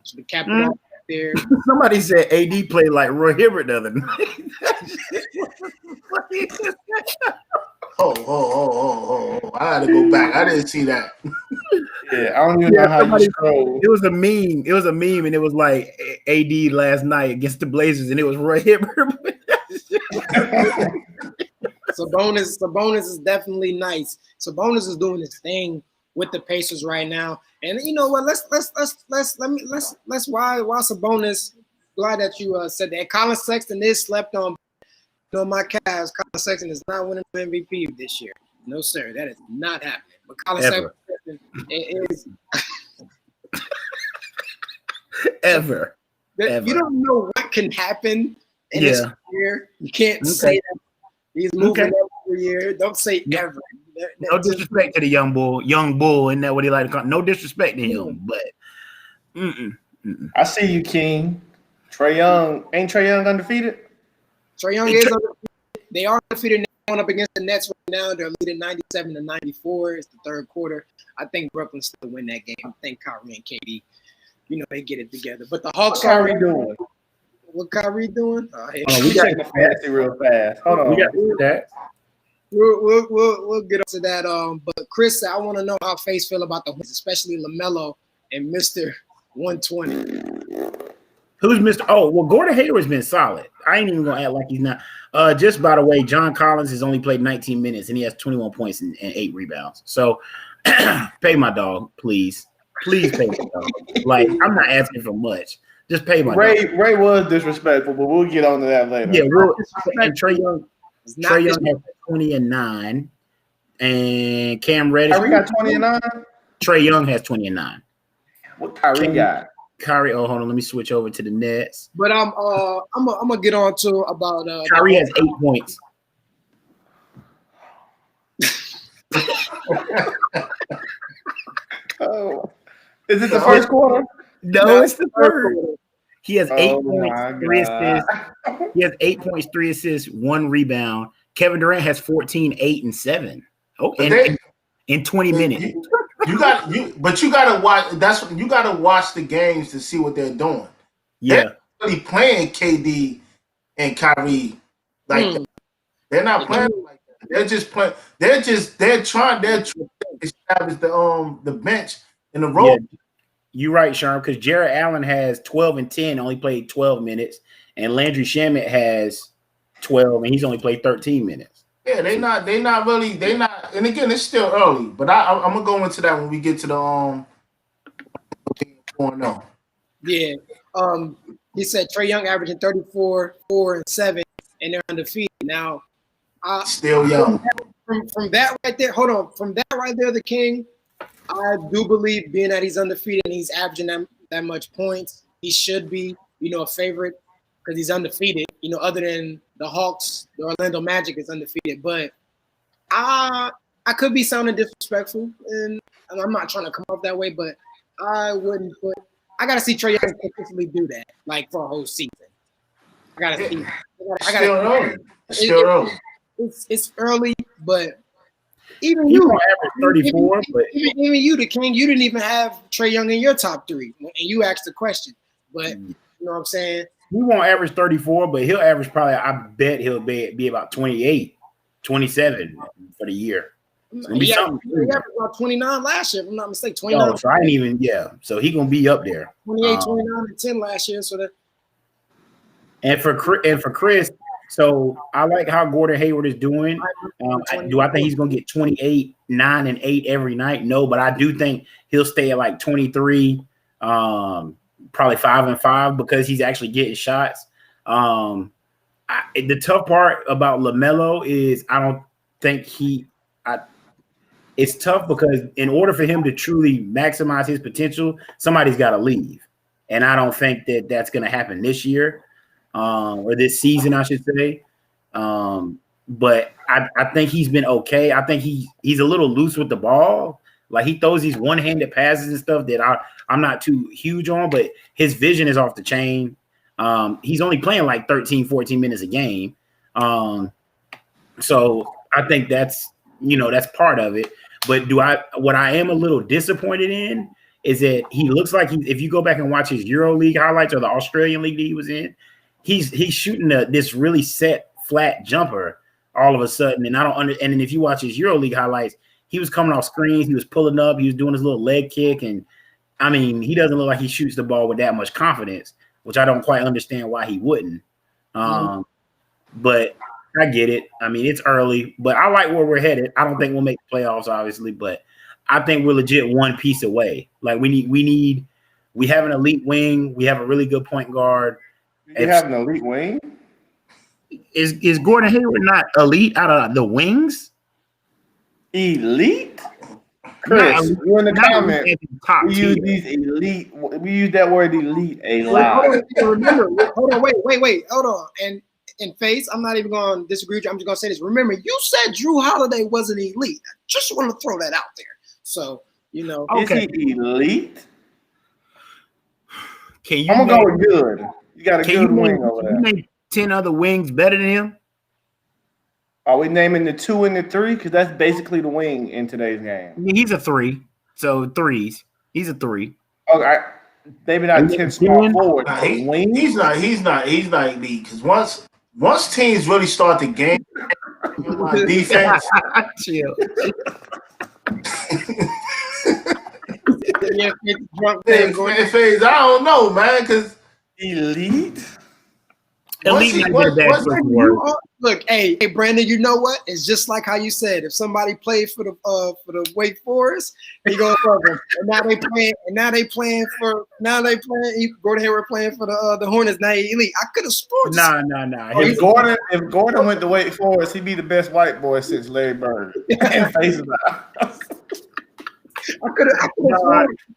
Speaker 1: So the captain there.
Speaker 3: Somebody said AD played like Roy Hibbert the other night.
Speaker 2: Oh! I had to go back. I didn't see that.
Speaker 4: Yeah, I don't even know how you scroll.
Speaker 3: It was a meme, and it was like AD last night against the Blazers, and it was Roy Hibbert.
Speaker 1: Sabonis is definitely nice. Sabonis is doing his thing with the Pacers right now, and you know what? Let's why Sabonis. Glad that you said that. Colin Sexton is slept on. You know, my Cavs, Colin Sexton is not winning the MVP this year. No, sir, that is not happening. But Colin Sexton is
Speaker 3: ever.
Speaker 1: You don't know what can happen in this year. You can't say that he's moving every year. Don't say ever.
Speaker 3: No disrespect to the young bull. Isn't that what he like to call? No disrespect to him, but
Speaker 4: I see you, King. Trae Young ain't Trae Young undefeated?
Speaker 1: Trae Young is undefeated. They are undefeated now, going up against the Nets right now. They're leading 97-94. It's the third quarter. I think Brooklyn still win that game. I think Kyrie and KD, they get it together. But the Hawks
Speaker 4: are doing.
Speaker 1: What Kyrie doing?
Speaker 4: We got the fantasy real fast. Hold on.
Speaker 3: We got that.
Speaker 1: We'll get to that. But Chris, I want to know how Faise feel about the wins, especially LaMelo and Mr. 120.
Speaker 3: Who's Mr. Oh, well, Gordon Hayward's been solid. I ain't even gonna act like he's not. Just by the way, John Collins has only played 19 minutes and he has 21 points and 8 rebounds. So pay my dog, please. Please pay my dog. Like, I'm not asking for much. Just pay my dog.
Speaker 4: Ray was disrespectful, but we'll get on to that later.
Speaker 3: Yeah, and Trae Young has 20 and 9. And Cam Reddish.
Speaker 4: Kyrie got 20 and 9?
Speaker 3: Trae Young has 20 and 9.
Speaker 4: What Kyrie got?
Speaker 3: Kyrie, hold on, let me switch over to the Nets.
Speaker 1: But I'm gonna get on to about
Speaker 3: Kyrie has 8 points.
Speaker 4: Oh, is it the first quarter?
Speaker 3: No, it's the third. He has 8
Speaker 4: Oh
Speaker 3: points,
Speaker 4: my
Speaker 3: 3
Speaker 4: God.
Speaker 3: assists. He has 8 points, 3 assists, 1 rebound. Kevin Durant has 14, 8, and 7. Oh, in 20 minutes.
Speaker 2: But you gotta watch. You gotta watch the games to see what they're doing.
Speaker 3: Yeah,
Speaker 2: They're really playing KD and Kyrie like that. They're not playing like that. They're just playing. They're trying to establish the bench in the role.
Speaker 3: Yeah. You're right, Sherm, because Jared Allen has 12 and 10, only played 12 minutes, and Landry Shamet has 12, and he's only played 13 minutes.
Speaker 2: Yeah, they're not really. And again, it's still early, but I'm gonna go into that when we get to the 4-0.
Speaker 1: Yeah. He said Trae Young averaging 34, 4, and 7, and they're undefeated. Now,
Speaker 2: still young.
Speaker 1: From that right there, hold on. From that right there, the King, I do believe being that he's undefeated and he's averaging that much points, he should be, a favorite because he's undefeated. Other than the Hawks, the Orlando Magic is undefeated. But I could be sounding disrespectful, and I'm not trying to come off that way, but I wouldn't put. I gotta see Trae Young consistently do that, like for a whole season. I gotta see.
Speaker 2: Still early. Still early.
Speaker 1: It's early, but even
Speaker 3: You
Speaker 1: you,
Speaker 3: don't average 34, but
Speaker 1: even you, the King, you didn't even have Trae Young in your top 3, and you asked the question. But you know what I'm saying?
Speaker 3: he won't average 34, but he'll average probably. I bet he'll be about 28, 27 for the year.
Speaker 1: He averaged about 29 last year, if I'm not mistaken. 29.
Speaker 3: Oh, so I ain't even, So he's gonna be up there.
Speaker 1: 28, 29, and 10 last year. So that.
Speaker 3: And for Chris, so I like how Gordon Hayward is doing. Do I think he's gonna get 28, 9, and 8 every night? No, but I do think he'll stay at like 23, probably 5 and 5 because he's actually getting shots. The tough part about LaMelo is I don't think it's tough because in order for him to truly maximize his potential, somebody's got to leave. And I don't think that that's going to happen this year or this season, I should say. But I think he's been okay. I think he's a little loose with the ball. Like he throws these one-handed passes and stuff that I'm not too huge on, but his vision is off the chain. He's only playing like 13, 14 minutes a game. So I think that's part of it. But what I am a little disappointed in is that he looks like if you go back and watch his EuroLeague highlights or the Australian league that he was in, he's shooting this really set flat jumper all of a sudden. And and then if you watch his EuroLeague highlights, he was coming off screens, he was pulling up, he was doing his little leg kick, and I mean, he doesn't look like he shoots the ball with that much confidence, which I don't quite understand why he wouldn't. But I get it. I mean, it's early, but I like where we're headed. I don't think we'll make the playoffs, obviously, but I think we're legit one piece away. Like we have an elite wing. We have a really good point guard.
Speaker 4: You have an elite wing?
Speaker 3: Is Gordon Hayward not elite out of the wings?
Speaker 4: Elite? Chris, you in the comments. We use that word elite a lot.
Speaker 1: Remember, hold on, wait, hold on. And Faise, I'm not even going to disagree with you. I'm just going to say this. Remember, you said Drew Holiday wasn't elite. I just want to throw that out there. So,
Speaker 4: Okay. Is he elite?
Speaker 3: I'm
Speaker 4: going to go with good. You got a good wing over there.
Speaker 3: Can you name 10 other wings better than him?
Speaker 4: Are we naming the 2 and the 3? Because that's basically the wing in today's game.
Speaker 3: I mean, he's a 3. So threes. He's a 3.
Speaker 4: Okay. Maybe not 10 small forward.
Speaker 2: Nah, he's not elite because once teams really start the game, my defense.
Speaker 3: Chill.
Speaker 2: Phase, I don't know, man, because
Speaker 4: elite.
Speaker 1: Look, hey, Brandon, you know what? It's just like how you said. If somebody played for the Wake Forest, he goes for them. And now they playing. Gordon Hayward playing for the Hornets. Now he elite. I could have scored.
Speaker 3: Nah.
Speaker 4: If Gordon went to Wake Forest, he'd be the best white boy since Larry Bird.
Speaker 1: I could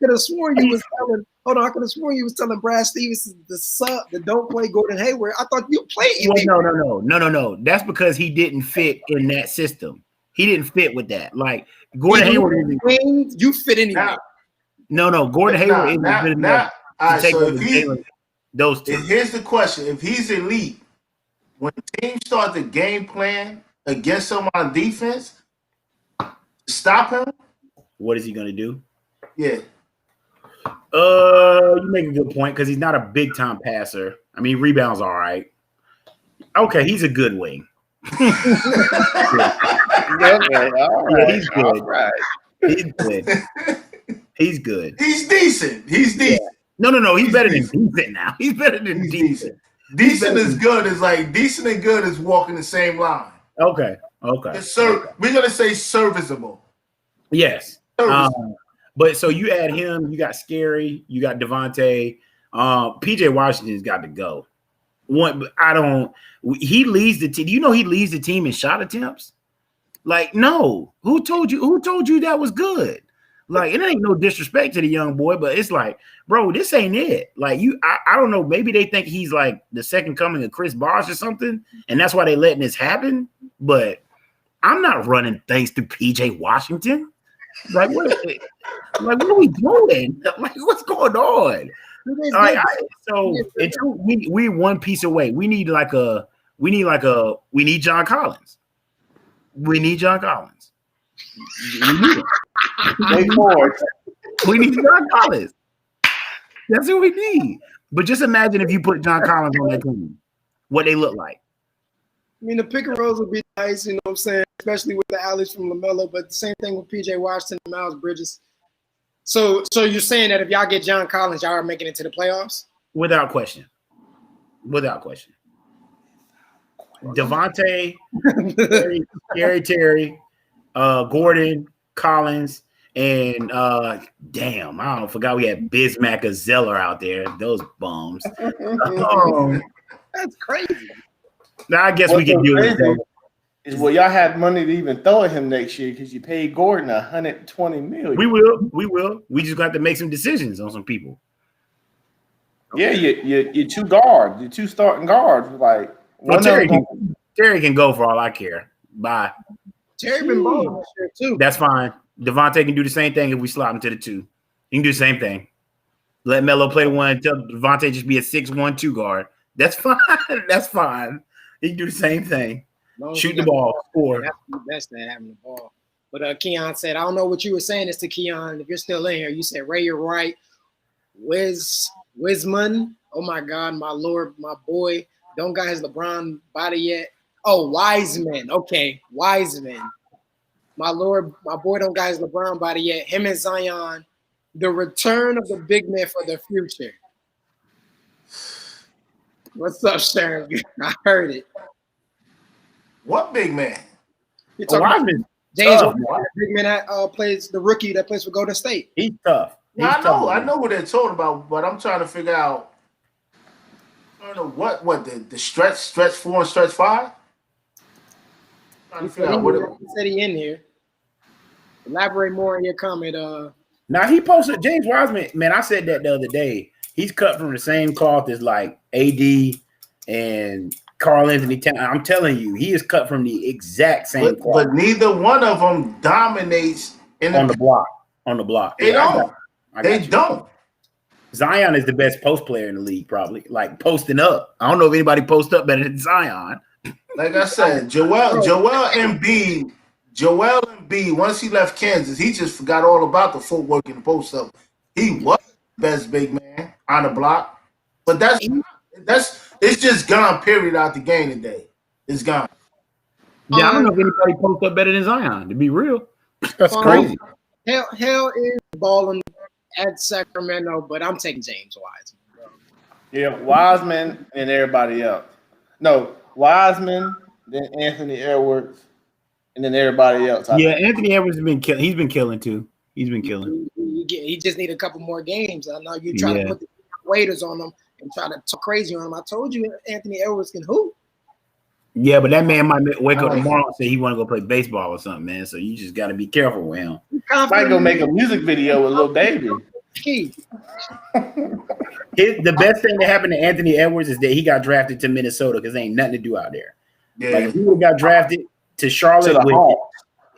Speaker 1: have sworn you was telling. Hold on, I could have sworn you was telling Brad Stevens the sub that don't play Gordon Hayward. I thought you played.
Speaker 3: No. That's because he didn't fit in that system. He didn't fit with that. Like Gordon Hayward,
Speaker 1: you fit anyway.
Speaker 3: No. Gordon Hayward isn't good enough to take over Jalen. Those two.
Speaker 2: And here's the question: if he's elite, when teams start the game plan against him on defense, stop him.
Speaker 3: What is he gonna do?
Speaker 2: Yeah.
Speaker 3: You make a good point because he's not a big time passer. I mean, rebounds all right. Okay, he's a good wing.
Speaker 4: Okay, all right.
Speaker 3: Yeah, he's good.
Speaker 4: All right.
Speaker 3: He's good. He's good.
Speaker 2: He's decent. He's decent.
Speaker 3: Yeah. No. He's better than decent now. He's better than decent.
Speaker 2: Decent is good. Is like decent and good is walking the same line.
Speaker 3: Okay.
Speaker 2: We're gonna say serviceable.
Speaker 3: Yes. But so you add him, you got Scary, you got Devontae. PJ Washington's got to go. He leads the team. Do you know he leads the team in shot attempts? Like, no. Who told you that was good? Like, it ain't no disrespect to the young boy, but it's like, bro, this ain't it. Like, I don't know. Maybe they think he's like the second coming of Chris Bosh or something, and that's why they letting this happen. But I'm not running thanks to PJ Washington. Like, what are we doing? Like, what's going on? All right, until we one piece away. We need John Collins. We need John Collins. We need John Collins. That's what we need. But just imagine if you put John Collins on that team, what they look like.
Speaker 1: I mean, the pick and rolls would be nice, you know what I'm saying? Especially with the alleys from LaMelo, but the same thing with PJ Washington and Miles Bridges. So you're saying that if y'all get John Collins, y'all are making it to the playoffs?
Speaker 3: Without question. Devontae, Terry, Gordon, Collins, and forgot we had Bismack or Zeller out there. Those bums.
Speaker 1: That's crazy.
Speaker 3: Now I guess we can do it.
Speaker 4: Y'all had money to even throw at him next year because you paid Gordon $120 million.
Speaker 3: We will. We just got to make some decisions on some people.
Speaker 4: Yeah, your two guards, your two starting guards. Like,
Speaker 3: Terry can go for all I care. Bye.
Speaker 1: Terry been balling this year too.
Speaker 3: That's fine. Devontae can do the same thing if we slot him to the 2. He can do the same thing. Let Melo play the 1. Tell Devontae just be a 6-1-2 guard. That's fine. That's fine. He can do the same thing. Shoot the ball. Score.
Speaker 1: That's the best at having the ball. But Keon said, I don't know what you were saying this to Keon. If you're still in here, you said, Ray, you're right. Wiseman. Oh, my God. My Lord. My boy. Don't got his LeBron body yet. Oh, Wiseman. Okay. Wiseman. My Lord. My boy don't got his LeBron body yet. Him and Zion. The return of the big man for the future. What's up, Sherm? I heard it.
Speaker 2: What big man?
Speaker 1: You're talking about James, big man that plays the rookie that plays for Golden State.
Speaker 3: He's tough.
Speaker 2: I know what they're talking about, but I'm trying to figure out. I don't know what the stretch 4 and stretch 5. Trying to figure out what
Speaker 1: he said he in here. Elaborate more on your comment.
Speaker 3: Now he posted James Wiseman. Man, I said that the other day. He's cut from the same cloth as like AD and Karl Anthony Towns. I'm telling you, he is cut from the exact same cloth.
Speaker 2: But neither one of them dominates
Speaker 3: on the block. On the block.
Speaker 2: They don't. They don't.
Speaker 3: Zion is the best post player in the league, probably. Like posting up. I don't know if anybody posts up better than Zion.
Speaker 2: Like I said, Joel Embiid, once he left Kansas, he just forgot all about the footwork and the post up. He was the best big man on the block. But that's it's just gone, period, out the game today. It's gone.
Speaker 3: Yeah, I don't know if anybody posts up better than Zion, to be real. That's crazy.
Speaker 1: Hell is balling at Sacramento, but I'm taking James Wiseman. Bro.
Speaker 4: Yeah, Wiseman and everybody else. No, Wiseman, then Anthony Edwards, and then everybody else.
Speaker 3: Anthony Edwards has been killing. He's been killing too. He's been killing.
Speaker 1: He just need a couple more games. I know you try to put the waiters on them and try to talk crazy on him. I told you Anthony Edwards can hoop.
Speaker 3: Yeah, but that man might wake up tomorrow and say he want to go play baseball or something, man. So you just got to be careful with him.
Speaker 4: Might go make a music video with Lil Baby.
Speaker 3: The best thing that happened to Anthony Edwards is that he got drafted to Minnesota because there ain't nothing to do out there.
Speaker 2: Yeah.
Speaker 3: Like if he would have got drafted to Charlotte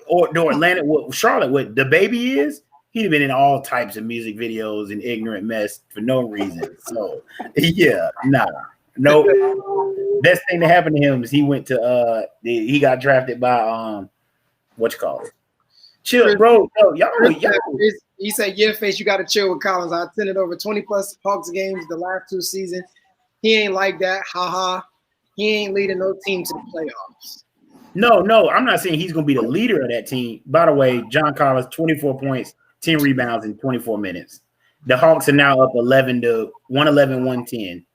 Speaker 3: or Atlanta, what Charlotte, what the baby is, He'd have been in all types of music videos and ignorant mess for no reason. So yeah, no. Best thing that happened to him is he went to he got drafted by what you call it? Chill, bro. Y'all.
Speaker 1: He said, "Yeah, Face, you got to chill with Collins. I attended over 20 plus Hawks games the last 2 seasons. He ain't like that. Haha. He ain't leading no team to the playoffs."
Speaker 3: No, I'm not saying he's going to be the leader of that team. By the way, John Collins, 24 points, 10 rebounds in 24 minutes. The Hawks are now up 111-110.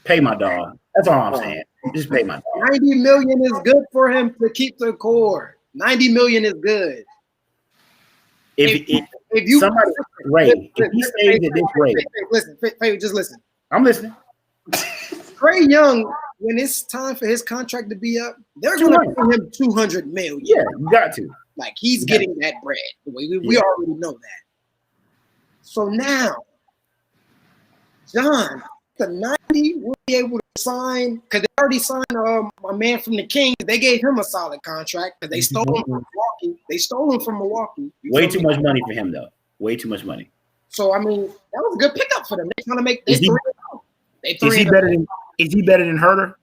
Speaker 3: Pay my dog. That's all I'm saying. Just pay my dog.
Speaker 1: 90 million is good for him to keep the core. 90 million is good.
Speaker 3: If you somebody Ray, if he stays at this rate,
Speaker 1: listen, just listen.
Speaker 3: I'm listening.
Speaker 1: Trae Young, when it's time for his contract to be up, they're going to pay him 200 million.
Speaker 3: Yeah, you got to.
Speaker 1: Like he's getting that bread. We already know that. So now, John, the 90 will be able to sign because they already signed my man from the Kings. They gave him a solid contract because they stole him from Milwaukee. Way
Speaker 3: too much money for him, though. Way too much money.
Speaker 1: So I mean, that was a good pickup for them. They're trying to make.
Speaker 3: Is he better than Herter?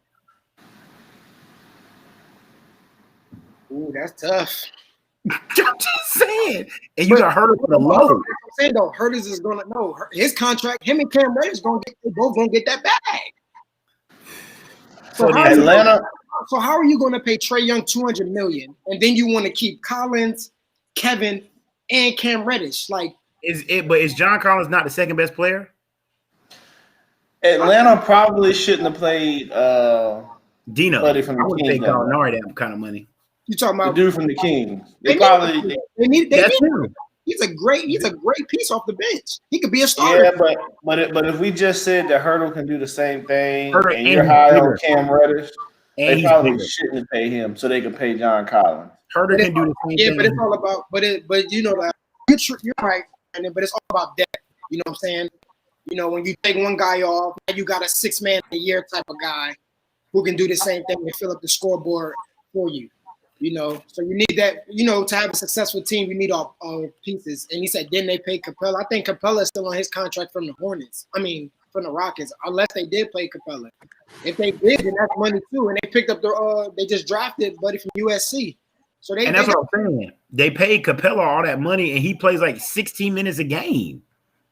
Speaker 1: Ooh, that's tough.
Speaker 3: I'm just saying. And you got Herter for the low.
Speaker 1: I'm saying though, Herter is gonna know his contract. Him and Cam Reddish both gonna get that bag. So how are you gonna pay Trae Young 200 million and then you want to keep Collins, Kevin, and Cam Reddish? Like,
Speaker 3: is John Collins not the second best player?
Speaker 4: Atlanta probably shouldn't have played
Speaker 3: Dino.
Speaker 4: Buddy from the
Speaker 3: I would pay Gallinari that kind of money.
Speaker 1: You talking about
Speaker 4: the dude from the Kings? They
Speaker 1: need him. He's a great piece off the bench. He could be a starter.
Speaker 4: Yeah, but if we just said that Hertel can do the same thing, and you're high on Cam Reddish, they probably shouldn't have paid him so they could pay John Collins.
Speaker 3: Herter can do the same thing.
Speaker 1: Yeah, but it's all about. But you know that you're right, but it's all about depth. You know what I'm saying? You know, when you take one guy off, you got a 6-man a year type of guy who can do the same thing and fill up the scoreboard for you. You know, so you need that, you know, to have a successful team, you need all pieces. And he said, then they pay Capella. I think Capella is still on his contract from the Hornets. I mean, from the Rockets, unless they did play Capella. If they did, then that's money too. And they picked up they just drafted Buddy from USC. So
Speaker 3: that's what I'm saying. They paid Capella all that money and he plays like 16 minutes a game.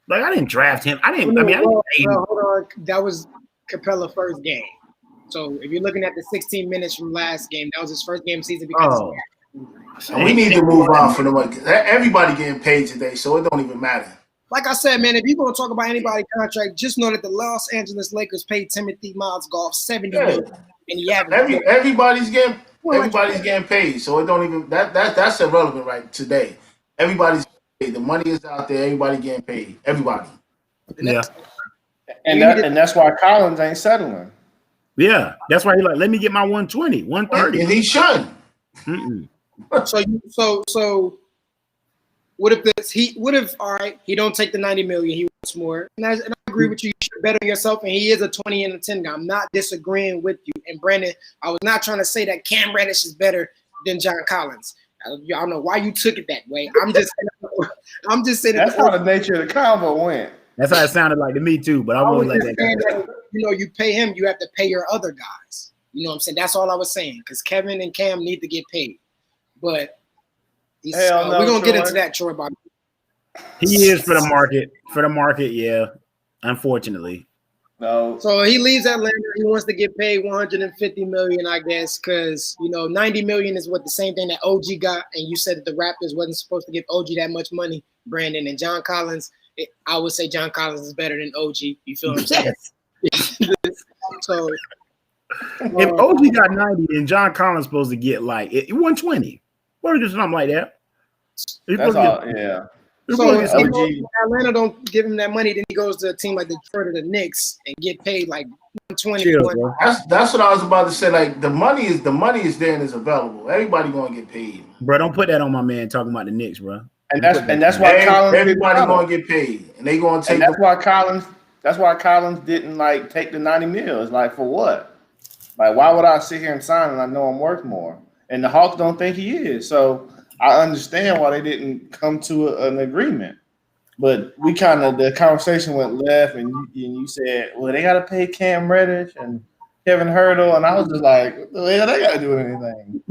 Speaker 3: Like, I didn't draft him. I didn't pay him.
Speaker 1: Hold on. That was Capella's first game. So if you're looking at the 16 minutes from last game, that was his first game season because
Speaker 2: so we need to move on from the one. Everybody getting paid today, so it don't even matter.
Speaker 1: Like I said, man, if you're going to talk about anybody's contract, just know that the Los Angeles Lakers paid Timothy Miles Golf $70 million, and he averaged
Speaker 2: everybody's getting paid, so it don't even that's irrelevant right today. Everybody's paid. The money is out there. Everybody getting paid. Everybody.
Speaker 3: Yeah,
Speaker 4: and that's why Collins ain't settling.
Speaker 3: Yeah, that's why he's like, let me get my 120, 130.
Speaker 2: And he should.
Speaker 1: So what if all right, he don't take the 90 million, he wants more. And I agree with you. You should bet on yourself, and he is a 20 and a 10 guy. I'm not disagreeing with you. And Brandon, I was not trying to say that Cam Reddish is better than John Collins. I don't know why you took it that way. I'm just saying
Speaker 4: that's how the nature of the convo went.
Speaker 3: That's how it sounded like to me too, but I won't let that go.
Speaker 1: You know, you pay him, you have to pay your other guys. You know what I'm saying? That's all I was saying, because Kevin and Cam need to get paid. But we're going to get into that, Troy. Bobby.
Speaker 3: He is for the market. For the market, yeah, unfortunately.
Speaker 4: No.
Speaker 1: So he leaves Atlanta. He wants to get paid $150 million, I guess, because, you know, $90 million is what the same thing that OG got. And you said that the Raptors wasn't supposed to give OG that much money, Brandon. And John Collins, I would say John Collins is better than OG. You feel what I'm saying? So
Speaker 3: if OG got 90, then John Collins supposed to get like 120. What is something like that?
Speaker 4: That's all, yeah.
Speaker 1: So if Atlanta don't give him that money, then he goes to a team like Detroit or the Knicks and get paid like 120.
Speaker 2: That's what I was about to say. Like the money is there and is available. Everybody gonna get paid.
Speaker 3: Bro, don't put that on my man talking about the Knicks, bro.
Speaker 4: And that's why
Speaker 2: everybody gonna get paid, and they gonna take.
Speaker 4: That's why Collins didn't like take the 90 mils. Like for what? Like why would I sit here and sign and I know I'm worth more? And the Hawks don't think he is. So I understand why they didn't come to an agreement. But we the conversation went left, and you said, well, they got to pay Cam Reddish and Kevin Hurdle, and I was just like, what the hell they got to do with anything?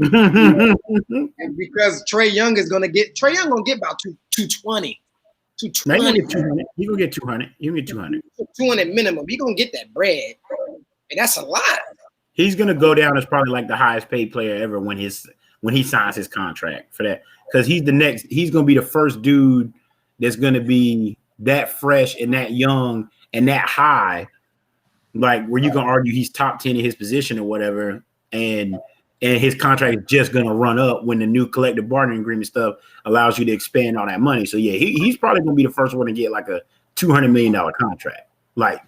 Speaker 1: And because Trae Young gonna get about 220. 220.
Speaker 3: He's gonna get 200. He'll get 200.
Speaker 1: 200 minimum. You're gonna get that bread. And that's a lot.
Speaker 3: He's gonna go down as probably like the highest paid player ever when he signs his contract for that. Because he's gonna be the first dude that's gonna be that fresh and that young and that high, like where you can argue he's top 10 in his position or whatever, and his contract is just gonna run up when the new collective bargaining agreement stuff allows you to expand all that money. So yeah, he's probably gonna be the first one to get like a $200 million contract, like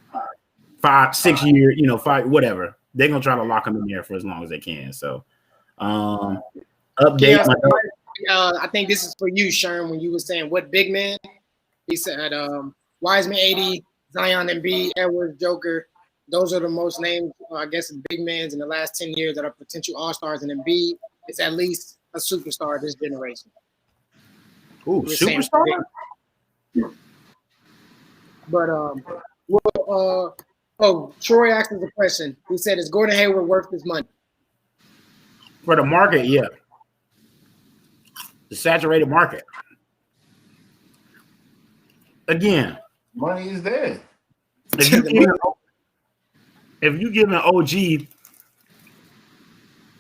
Speaker 3: 5-6 year, 5 whatever. They're gonna try to lock him in there for as long as they can. So update.
Speaker 1: I think this is for you, Sherm, when you were saying what big man. He said Wiseman 80, Zion Embiid, Edwards, Joker. Those are the most named, I guess, big mans in the last 10 years that are potential all-stars, and Embiid is at least a superstar of this generation.
Speaker 3: Ooh, superstar?
Speaker 1: But Troy asked us a question. He said, is Gordon Hayward worth this money?
Speaker 3: For the market, yeah. The saturated market. Again,
Speaker 2: money is there.
Speaker 3: If you give an OG,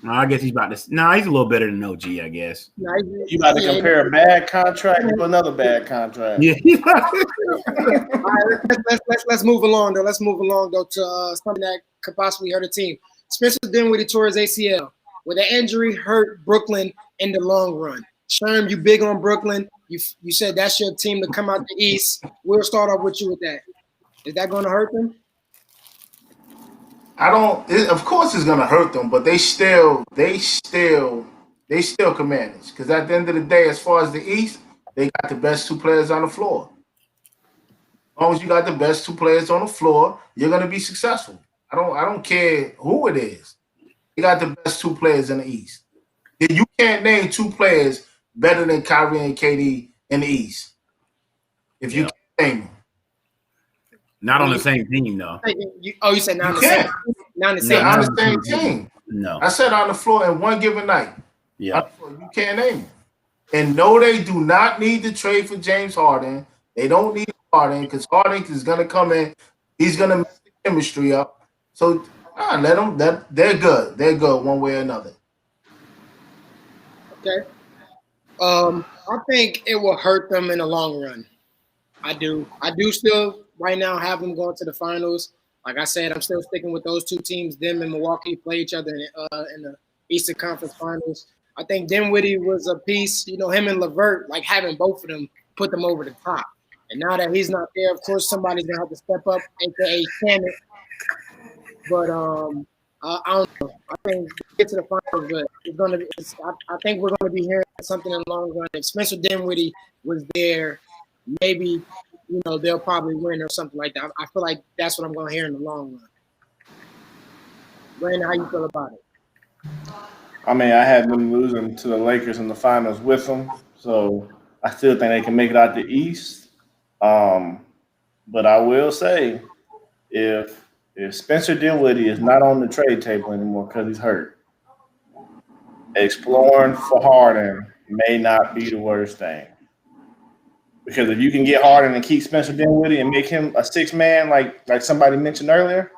Speaker 3: I guess he's about to. No, he's a little better than OG, I guess.
Speaker 4: You about to compare a bad contract to another bad contract.
Speaker 3: Yeah.
Speaker 1: All right, let's move along though. Let's move along though to something that could possibly hurt a team. Spencer Dinwiddie tore his ACL. Will the injury hurt Brooklyn in the long run? Sherm, you big on Brooklyn. You said that's your team to come out the East. We'll start off with you with that. Is that going to hurt them?
Speaker 2: Of course it's going to hurt them, but they still commanders. Because at the end of the day, as far as the East, they got the best two players on the floor. As long as you got the best two players on the floor, you're going to be successful. I don't care who it is. You got the best two players in the East. You can't name two players better than Kyrie and KD in the East. If you can't name them.
Speaker 3: Not on the same team, though.
Speaker 1: You said not on the
Speaker 2: same team.
Speaker 3: No.
Speaker 2: I said on the floor in one given night.
Speaker 3: Yeah.
Speaker 2: You can't name them. And no, they do not need to trade for James Harden. They don't need Harden because Harden is going to come in. He's going to mess the chemistry up. So let them. They're good. They're good one way or another.
Speaker 1: Okay. I think it will hurt them in the long run. I do still right now have them going to the finals. Like I said, I'm still sticking with those two teams. Them and Milwaukee play each other in the Eastern Conference Finals. I think Dinwiddie was a piece. Him and LeVert, like having both of them, put them over the top. And now that he's not there, of course, somebody's gonna have to step up, aka Cannon. But I don't know. I think get to the finals, but it's gonna be. I think we're gonna be hearing something in the long run. If Spencer Dinwiddie was there, maybe they'll probably win or something like that. I feel like that's what I'm gonna hear in the long run. Brandon, how you feel about it?
Speaker 4: I mean, I had them losing to the Lakers in the finals with them, so I still think they can make it out the East. But I will say, if Spencer Dinwiddie is not on the trade table anymore because he's hurt, exploring for Harden may not be the worst thing. Because if you can get Harden and keep Spencer Dinwiddie and make him a six man like somebody mentioned earlier,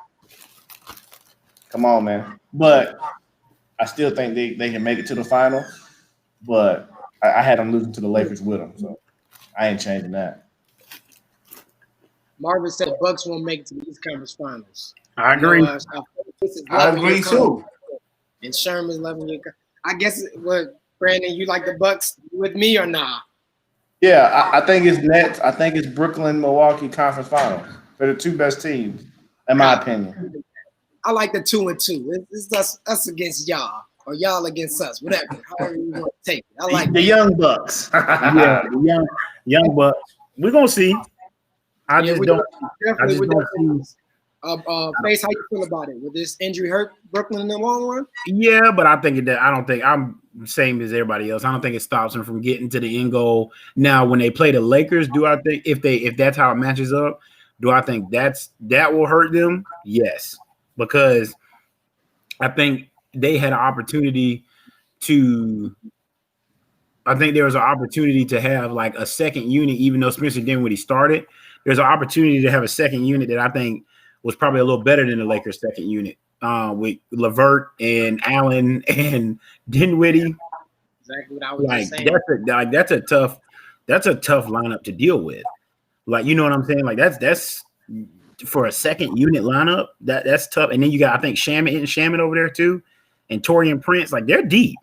Speaker 4: come on, man. But I still think they can make it to the final. But I had them losing to the Lakers with them, so I ain't changing that.
Speaker 1: Marvin said Bucks won't make it to the East Conference Finals.
Speaker 3: I agree.
Speaker 2: I agree too.
Speaker 1: And Sherman's 11-year. I guess what Brandon, you like the Bucks with me or not?
Speaker 4: Yeah, I think it's Nets. I think it's Brooklyn, Milwaukee Conference Finals. They're the two best teams, in my opinion.
Speaker 1: I like the 2-2. It's us against y'all, or y'all against us, whatever. However you want to take it. I like
Speaker 4: the young Bucks.
Speaker 3: Yeah, the young Bucks. We're gonna see. I just don't see.
Speaker 1: Faise, how you feel about it? Would this injury hurt Brooklyn in the long run?
Speaker 3: Yeah, but I don't think I'm same as everybody else. I don't think it stops them from getting to the end goal. Now, when they play the Lakers, do I think if that's how it matches up, do I think that will hurt them? Yes, because I think they had an opportunity to. I think there was an opportunity to have like a second unit, even though Spencer Dinwiddie started. There's an opportunity to have a second unit that I think was probably a little better than the Lakers' second unit with LeVert and Allen and Dinwiddie.
Speaker 1: Exactly what I was just saying.
Speaker 3: That's a tough lineup to deal with. Like, you know what I'm saying? Like that's for a second unit lineup, that's tough. And then you got, I think, Shamit over there too, and Taurean Prince. Like they're deep.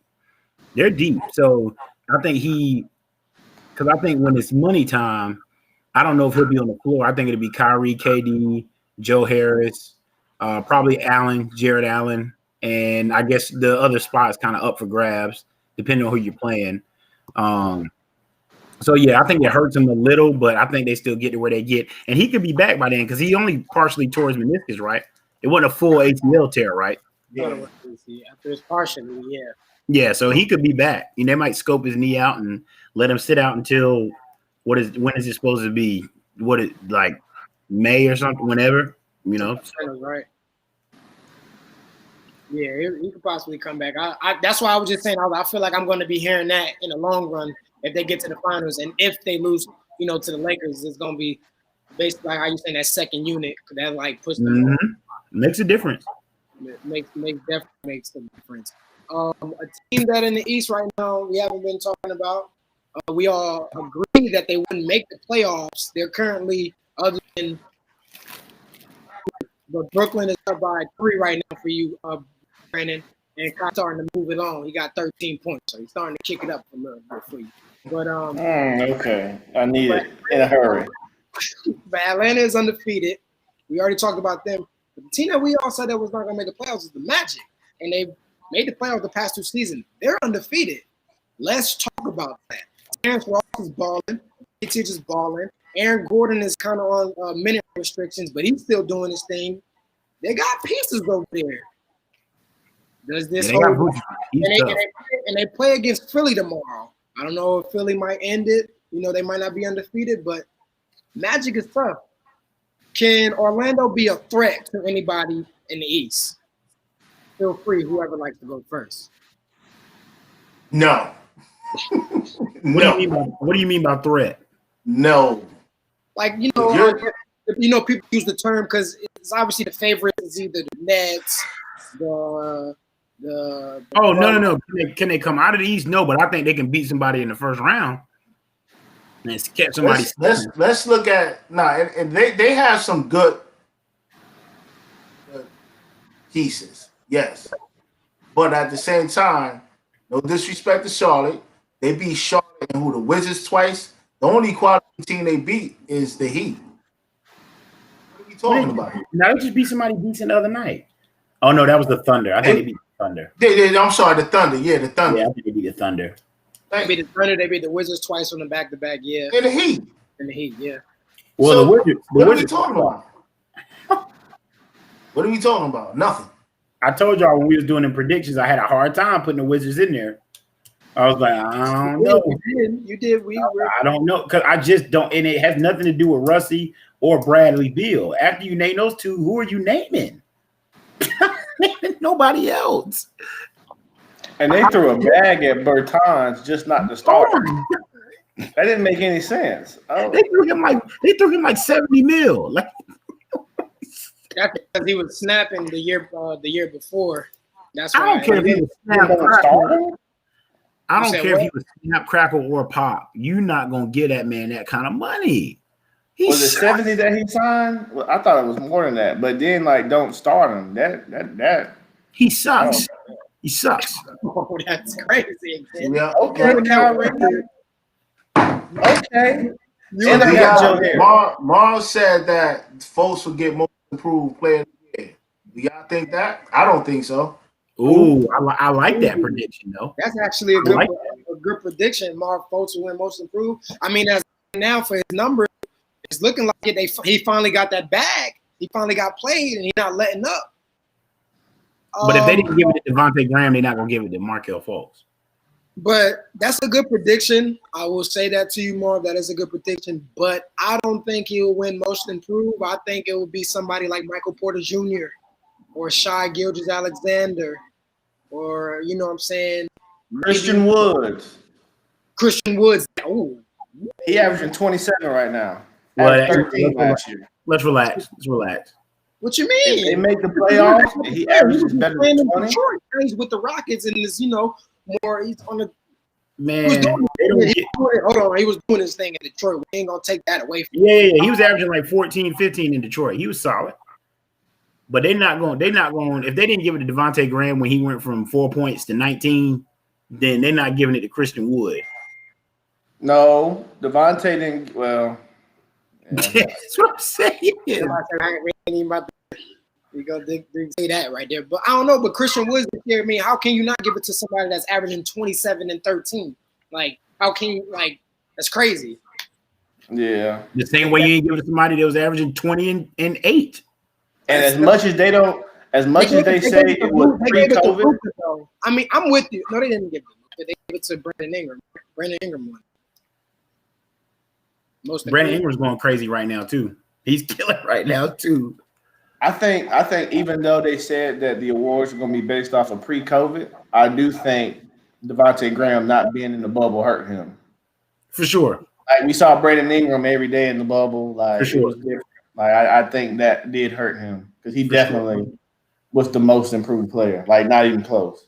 Speaker 3: They're deep. So I think because I think when it's money time, I don't know if he'll be on the floor. I think it'll be Kyrie, KD, Joe Harris, probably Allen, Jared Allen, and I guess the other spot is kind of up for grabs depending on who you're playing. So yeah, I think it hurts him a little, but I think they still get to where they get, and he could be back by then because he only partially tore his meniscus, right? It wasn't a full ACL tear, right?
Speaker 1: Yeah. After it's partially, yeah.
Speaker 3: Yeah, so he could be back. They might scope his knee out and let him sit out until when is it supposed to be? Like May or something? Whenever,
Speaker 1: Right. Yeah, he could possibly come back. That's why I was just saying. I feel like I'm going to be hearing that in the long run if they get to the finals, and if they lose, to the Lakers, it's going to be basically like how you saying that second unit that like puts them.
Speaker 3: Mm-hmm. Makes a difference.
Speaker 1: Definitely makes a difference. A team that in the East right now we haven't been talking about. We all agree that they wouldn't make the playoffs. They're currently, other than, but Brooklyn is up by 3 right now for you, Brandon, and Kyle's starting to move it on. He got 13 points, so he's starting to kick it up a little bit for you. But
Speaker 4: okay, I need it in a hurry.
Speaker 1: But Atlanta is undefeated. We already talked about them. But the team that we all said that was not going to make the playoffs is the Magic, and they made the playoffs the past 2 seasons. They're undefeated. Let's talk about that. Terrence Ross is balling. JT is balling. Aaron Gordon is kind of on minute restrictions, but he's still doing his thing. They got pieces over there. Does this hold? And they play against Philly tomorrow. I don't know if Philly might end it. They might not be undefeated, but Magic is tough. Can Orlando be a threat to anybody in the East? Feel free, whoever likes to go first.
Speaker 2: No.
Speaker 3: No. What do you mean by threat?
Speaker 2: No.
Speaker 1: Like, people use the term because it's obviously the favorite is either the Nets, the
Speaker 3: no. Can they come out of the East? No, but I think they can beat somebody in the first round. And catch somebody.
Speaker 2: Let's look at and they have some good pieces, yes. But at the same time, no disrespect to Charlotte, they beat Charlotte and the Wizards twice. The only quality team they beat is the Heat. What are we talking about?
Speaker 3: Now they just beat somebody decent the other night. Oh no, that was the Thunder. I think they beat the Thunder.
Speaker 2: I'm sorry, the Thunder. Yeah, the Thunder.
Speaker 3: Yeah, I think they beat the Thunder.
Speaker 1: They beat the Thunder. They beat the Wizards twice on the back-to-back. Yeah.
Speaker 2: And the Heat.
Speaker 1: Yeah.
Speaker 3: Well,
Speaker 2: so,
Speaker 3: the Wizards.
Speaker 2: What are we talking about? What are we talking about? Nothing.
Speaker 3: I told y'all when we was doing the predictions, I had a hard time putting the Wizards in there. I was like, I don't know.
Speaker 1: You did.
Speaker 3: I don't know because I just don't, and it has nothing to do with Russie or Bradley Beal. After you name those two, who are you naming? Nobody else.
Speaker 4: And they threw a bag at Bertans, just not the starter. That didn't make any sense. Oh.
Speaker 3: They threw him like 70 mil. Like
Speaker 1: that's because he was snapping the year before. That's
Speaker 3: why I don't care if he was
Speaker 4: snap.
Speaker 3: I don't care if he was snap, crackle, or pop. You're not gonna get that man that kind of money.
Speaker 4: Was it 70 that he signed? Well, I thought it was more than that. But then, don't start him. That
Speaker 3: he sucks. He sucks.
Speaker 1: Oh, that's crazy.
Speaker 2: Yeah.
Speaker 4: Okay, okay.
Speaker 2: Mars said that folks will get most improved player of the year. Do y'all think that? I don't think so.
Speaker 3: Ooh, I like that prediction though.
Speaker 1: That's actually a good prediction. Mark Fultz will win most improved. I mean, as now for his numbers, it's looking like he finally got that bag. He finally got played, and he's not letting up.
Speaker 3: But if they didn't give it to Devontae Graham, they're not gonna give it to Markelle Fultz.
Speaker 1: But that's a good prediction. I will say that to you, Marv. That is a good prediction. But I don't think he'll win Most Improved. I think it will be somebody like Michael Porter Jr. or Shai Gilgeous-Alexander, or you know what I'm saying,
Speaker 4: Christian Woods.
Speaker 1: Christian Woods. Oh,
Speaker 4: He averaging 27 right now.
Speaker 3: Well,
Speaker 4: 13 last year.
Speaker 3: Let's relax. Let's relax.
Speaker 1: what you
Speaker 4: If
Speaker 1: mean?
Speaker 4: they make the playoffs, and he averages better than 20.
Speaker 1: Detroit. He's with the Rockets and is, more. He's on the.
Speaker 3: Man,
Speaker 1: Hold on, he was doing his thing in Detroit. We ain't gonna take that away from him.
Speaker 3: Yeah, he was averaging like 14, 15 in Detroit. He was solid. But they're not going. If they didn't give it to Devontae Graham when he went from 4 points to 19, then they're not giving it to Christian Wood.
Speaker 4: No, Devontae didn't. Well,
Speaker 3: yeah. That's what I'm saying.
Speaker 1: We go say that right there. But I don't know. But Christian Woods, I mean, how can you not give it to somebody that's averaging 27 and 13? Like, how can you, that's crazy.
Speaker 4: Yeah.
Speaker 3: The same way you ain't give it to somebody that was averaging 20 and 8.
Speaker 4: And as much as they say it was pre-COVID.
Speaker 1: I mean, I'm with you. No, they didn't give it. But they gave it to Brandon Ingram. Brandon Ingram won.
Speaker 3: Brandon Ingram's going crazy right now too. He's killing right now too.
Speaker 4: I think even though they said that the awards are going to be based off of pre-COVID, I do think Devontae Graham not being in the bubble hurt him.
Speaker 3: For sure.
Speaker 4: Like we saw Brandon Ingram every day in the bubble. Like
Speaker 3: for sure.
Speaker 4: It was different. Like I think that did hurt him because he definitely was the most improved player. Like not even close.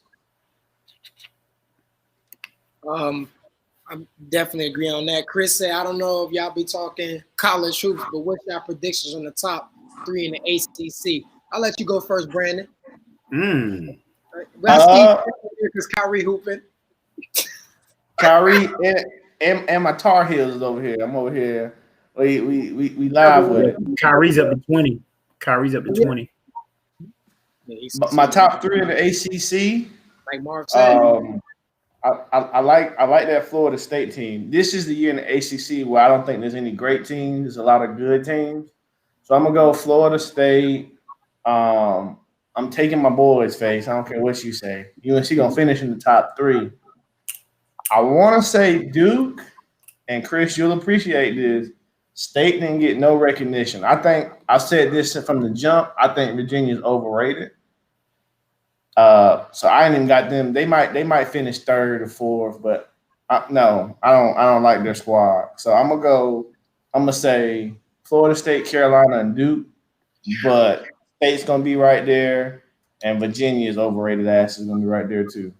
Speaker 1: I definitely agree on that. Chris said, I don't know if y'all be talking college hoops, but what's y'all predictions on the top 3 in the ACC? I'll let you go first, Brandon. Because Kyrie hooping.
Speaker 4: Kyrie and my Tar Heels is over here. I'm over here. We live with it.
Speaker 3: Kyrie's up to 20. Kyrie's up to 20.
Speaker 4: My top 3 in the ACC.
Speaker 1: Like Marv said.
Speaker 4: I like that Florida State team. This is the year in the ACC where I don't think there's any great teams. There's a lot of good teams. So I'm gonna go Florida State. I'm taking my boys' face. I don't care what you say. UNC gonna finish in the top 3. I want to say Duke, and Chris, you'll appreciate this. State didn't get no recognition. I think I said this from the jump. I think Virginia's overrated. So I ain't even got them. They might finish 3rd or 4th, but no, I don't like their squad. So I'm gonna say Florida State, Carolina, and Duke, but State's gonna be right there, and Virginia's overrated ass is gonna be right there too.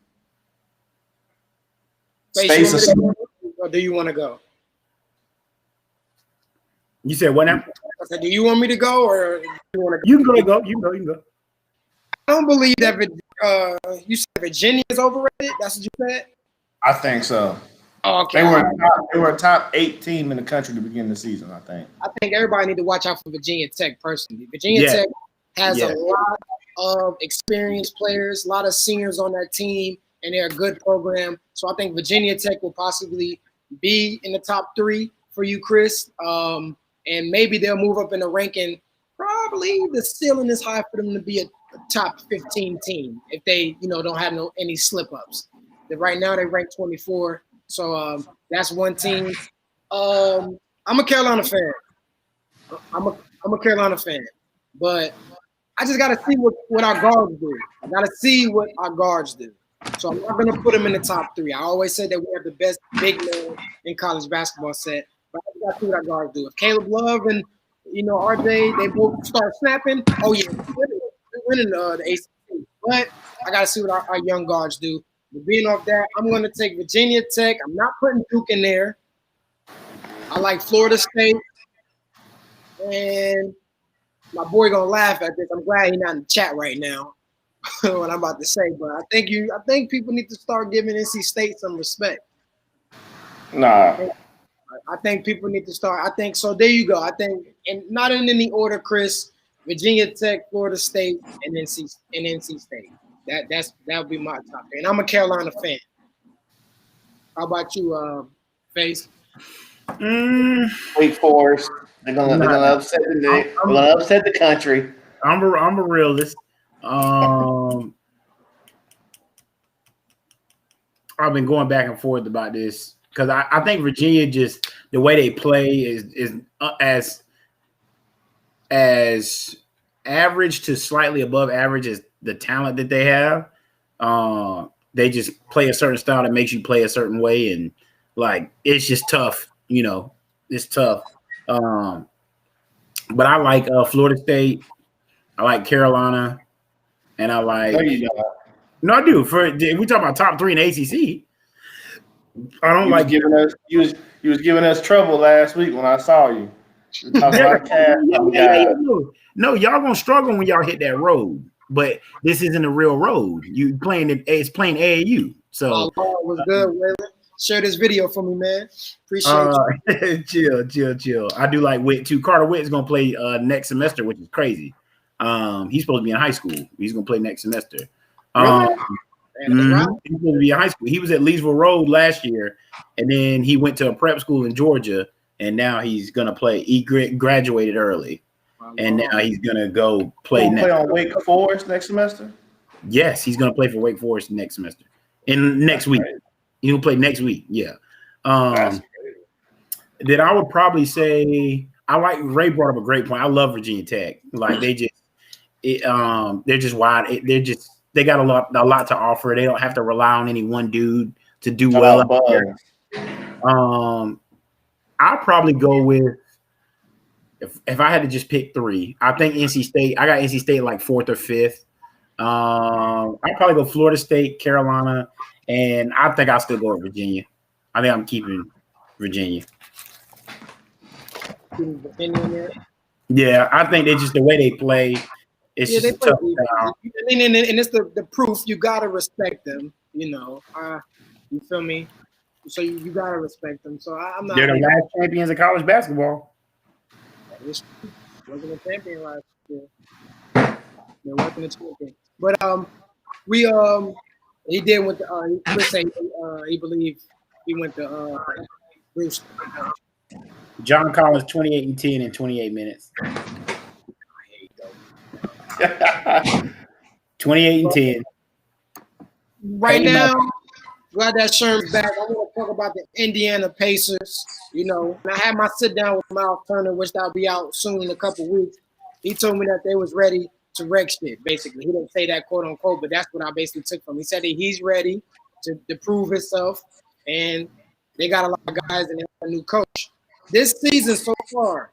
Speaker 1: Or do you want to go?
Speaker 3: You said what now?
Speaker 1: I said, do you want me to go or do you want to go?
Speaker 3: You can go. You can go.
Speaker 1: I don't believe that you said Virginia is overrated. That's what you said?
Speaker 4: I think so.
Speaker 1: Oh, okay.
Speaker 4: They were a top 8 team in the country to begin the season, I think.
Speaker 1: I think everybody need to watch out for Virginia Tech personally. Virginia Tech has a lot of experienced players, a lot of seniors on that team, and they're a good program. So I think Virginia Tech will possibly be in the top 3 for you, Chris. And maybe they'll move up in the ranking. Probably the ceiling is high for them to be a top 15 team if they, don't have any slip-ups. Right now they rank 24. So that's one team. I'm a Carolina fan. I'm a Carolina fan. But I just got to see what our guards do. I got to see what our guards do. So I'm not going to put them in the top 3. I always said that we have the best big man in college basketball set. But I got to see what our guards do. If Caleb Love and, RJ, they both start snapping, oh, yeah, we're winning the ACC. But I got to see what our young guards do. But being off that, I'm going to take Virginia Tech. I'm not putting Duke in there. I like Florida State. And my boy going to laugh at this. I'm glad he's not in the chat right now. What I'm about to say, but I think people need to start giving NC State some respect.
Speaker 4: Nah.
Speaker 1: I think people need to start. I think so. There you go. I think, and not in any order, Chris. Virginia Tech, Florida State, and NC State. That would be my top 3. And I'm a Carolina fan. How about you, Faise?
Speaker 4: Wake Forest. They're gonna upset the country.
Speaker 3: I'm a realist. I've been going back and forth about this because I think Virginia just the way they play is as average to slightly above average as the talent that they have. They just play a certain style that makes you play a certain way, and like it's just tough. It's tough. But I like Florida State. I like Carolina, and I like.
Speaker 4: No, you don't.
Speaker 3: No, I do. If we talk about top 3 in the ACC, I don't like
Speaker 4: giving us. You was giving us trouble last week when I saw you.
Speaker 3: No, y'all gonna struggle when y'all hit that road. But this isn't a real road. You playing it. It's playing AAU. So
Speaker 1: was good. Waylon. Share this video for me, man. Appreciate
Speaker 3: you. Chill. I do like Witt too. Carter Witt is gonna play next semester, which is crazy. He's supposed to be in high school. He's gonna play next semester.
Speaker 1: Really?
Speaker 3: He's supposed to be in high school. He was at Leesville Road last year, and then he went to a prep school in Georgia, and now he's gonna play. He graduated early, and now he's gonna go play.
Speaker 4: Play on Wake Forest next semester.
Speaker 3: Yes, he's gonna play for Wake Forest next semester. Next week. He's gonna play next week. Yeah. Then I would probably say I like Ray brought up a great point. I love Virginia Tech. Like they're just wide. They got a lot to offer. They don't have to rely on any one dude to do well. I'll probably go with if I had to just pick 3. I think NC State. I got NC State like 4th or 5th. I'd probably go Florida State, Carolina, and I think I'll still go with Virginia. I think I'm keeping Virginia. Yeah, I think they just the way they play. It's just tough.
Speaker 1: And it's the proof. You gotta respect them. You feel me? So you gotta respect them. So I'm not.
Speaker 3: They're the last champions of college basketball.
Speaker 1: Wasn't a champion last year. They're working the champion. But he did with he believed he went to Bruce.
Speaker 3: John Collins 28 and 10 in 28 minutes. 28 and 10.
Speaker 1: Right now, glad that Sherm's back. I want to talk about the Indiana Pacers. And I had my sit down with Miles Turner, which I'll be out soon in a couple weeks. He told me that they was ready to wreck shit, basically. He didn't say that quote unquote, but that's what I basically took from him. He said that he's ready to prove himself, and they got a lot of guys and they have a new coach. This season so far,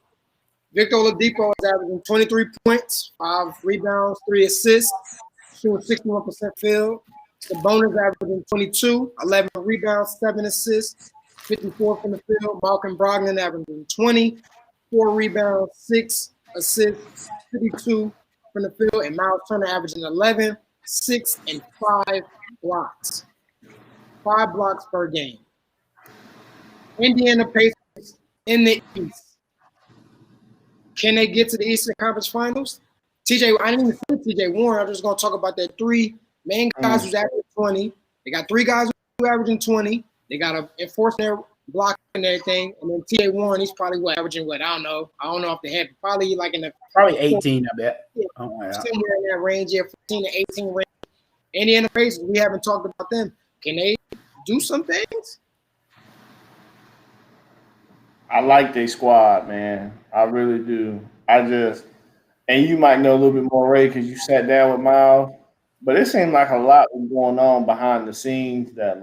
Speaker 1: Victor Oladipo is averaging 23 points, 5 rebounds, 3 assists, shooting 61% field. Sabonis averaging 22, 11 rebounds, 7 assists, 54 from the field. Malcolm Brogdon averaging 20, 4 rebounds, 6 assists, 52 from the field. And Miles Turner averaging 11, 6, and 5 blocks. 5 blocks per game. Indiana Pacers in the East. Can they get to the Eastern Conference Finals? I didn't even say TJ Warren. I'm just going to talk about their 3 main guys who's averaging 20. They got 3 guys who are averaging 20. They got to enforce their block and everything. And then TJ Warren, he's probably averaging I don't know off the head. Probably like in the
Speaker 3: 18, I bet.
Speaker 1: Yeah, somewhere in that range, 15 to 18 range. Indiana Pacers, we haven't talked about them. Can they do some things?
Speaker 4: I like their squad, man. I really do. And you might know a little bit more, Ray, because you sat down with Miles. But it seemed like a lot was going on behind the scenes that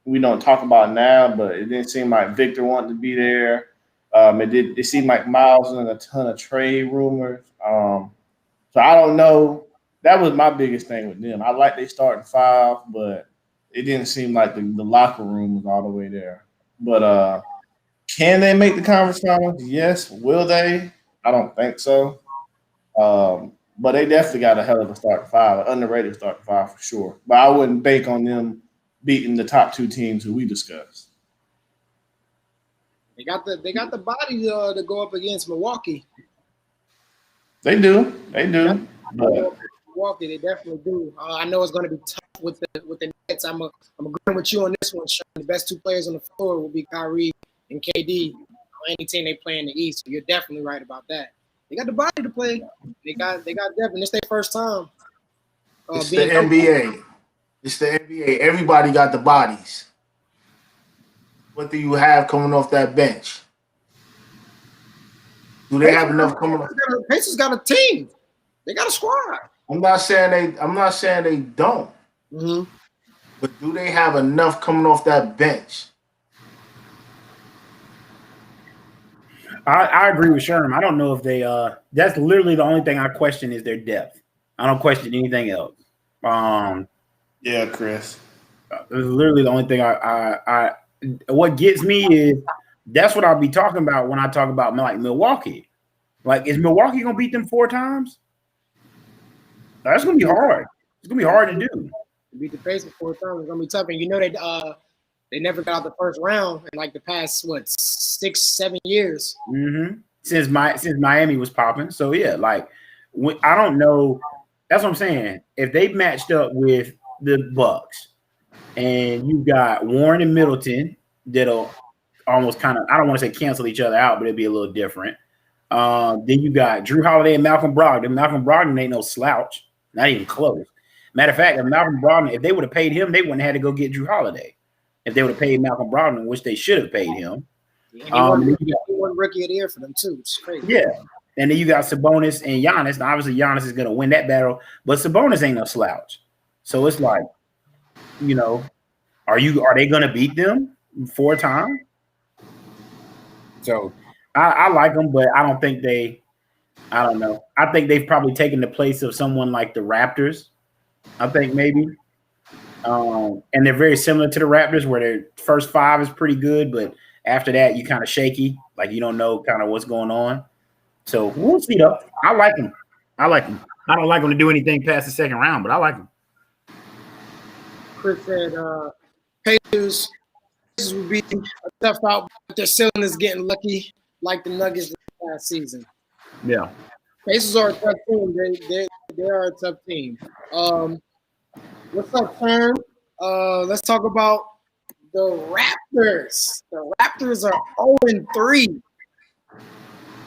Speaker 4: we don't talk about now. But it didn't seem like Victor wanted to be there. It seemed like Miles was in a ton of trade rumors. So I don't know. That was my biggest thing with them. I like they starting 5, but it didn't seem like the locker room was all the way there. But can they make the conference finals? Yes. Will they? I don't think so. But they definitely got a hell of a starting 5, an underrated starting 5 for sure. But I wouldn't bank on them beating the top 2 teams who we discussed.
Speaker 1: They got the body to go up against Milwaukee.
Speaker 4: They do.
Speaker 1: But Milwaukee, they definitely do. I know it's going to be tough with the Nets. I'm agreeing with you on this one, Sean. The best 2 players on the floor will be Kyrie and KD. any team they play in the East. You're definitely right about that. They got the body to play. They got depth, and it's their first time.
Speaker 2: It's the NBA. It's the NBA. Everybody got the bodies. What do you have coming off that bench? Do they have enough coming off?
Speaker 1: Pacers got a team. They got a squad.
Speaker 2: I'm not saying they don't.
Speaker 1: Mm-hmm.
Speaker 2: But do they have enough coming off that bench?
Speaker 3: I agree with Sherm. I don't know if they that's literally the only thing I question is their depth. I don't question anything else.
Speaker 4: Yeah, Chris.
Speaker 3: It's literally the only thing I what gets me is that's what I'll be talking about when I talk about like Milwaukee. Like, is Milwaukee gonna beat them 4 times? That's gonna be hard. It's gonna be hard to do.
Speaker 1: To beat the Pacers 4 times is gonna be tough. And you know they never got out the first round in like the past 6-7 years.
Speaker 3: Mm-hmm. Since Miami was popping. So yeah, like I don't know. That's what I'm saying. If they matched up with the Bucks, and you got Warren and Middleton, that'll almost kind of, I don't want to say cancel each other out, but it'd be a little different. Then you got Drew Holiday and Malcolm Brogdon. Malcolm Brogdon ain't no slouch, not even close. Matter of fact, if Malcolm Brogdon, if they would have paid him, they wouldn't have had to go get Drew Holiday. If they would have paid Malcolm Brogdon, which they should have paid him.
Speaker 1: Yeah, he won Rookie of the Year for them too. It's crazy. Yeah.
Speaker 3: And then you got Sabonis and Giannis. Now, obviously, Giannis is going to win that battle, but Sabonis ain't no slouch. So it's like, you know, are they going to beat them 4 times? So I like them, but I don't think I don't know. I think they've probably taken the place of someone like the Raptors. I think maybe. And they're very similar to the Raptors, where their first 5 is pretty good, but after that, you kind of shaky. Like, you don't know kind of what's going on. So we'll see, though. I like them. I don't like them to do anything past the second round, but I like them.
Speaker 1: Chris said Pacers will be a tough out, but their ceiling is getting lucky like the Nuggets last season.
Speaker 3: Yeah.
Speaker 1: Pacers are a tough team. They are a tough team. What's up, Sherm? Let's talk about the Raptors. The Raptors are 0-3.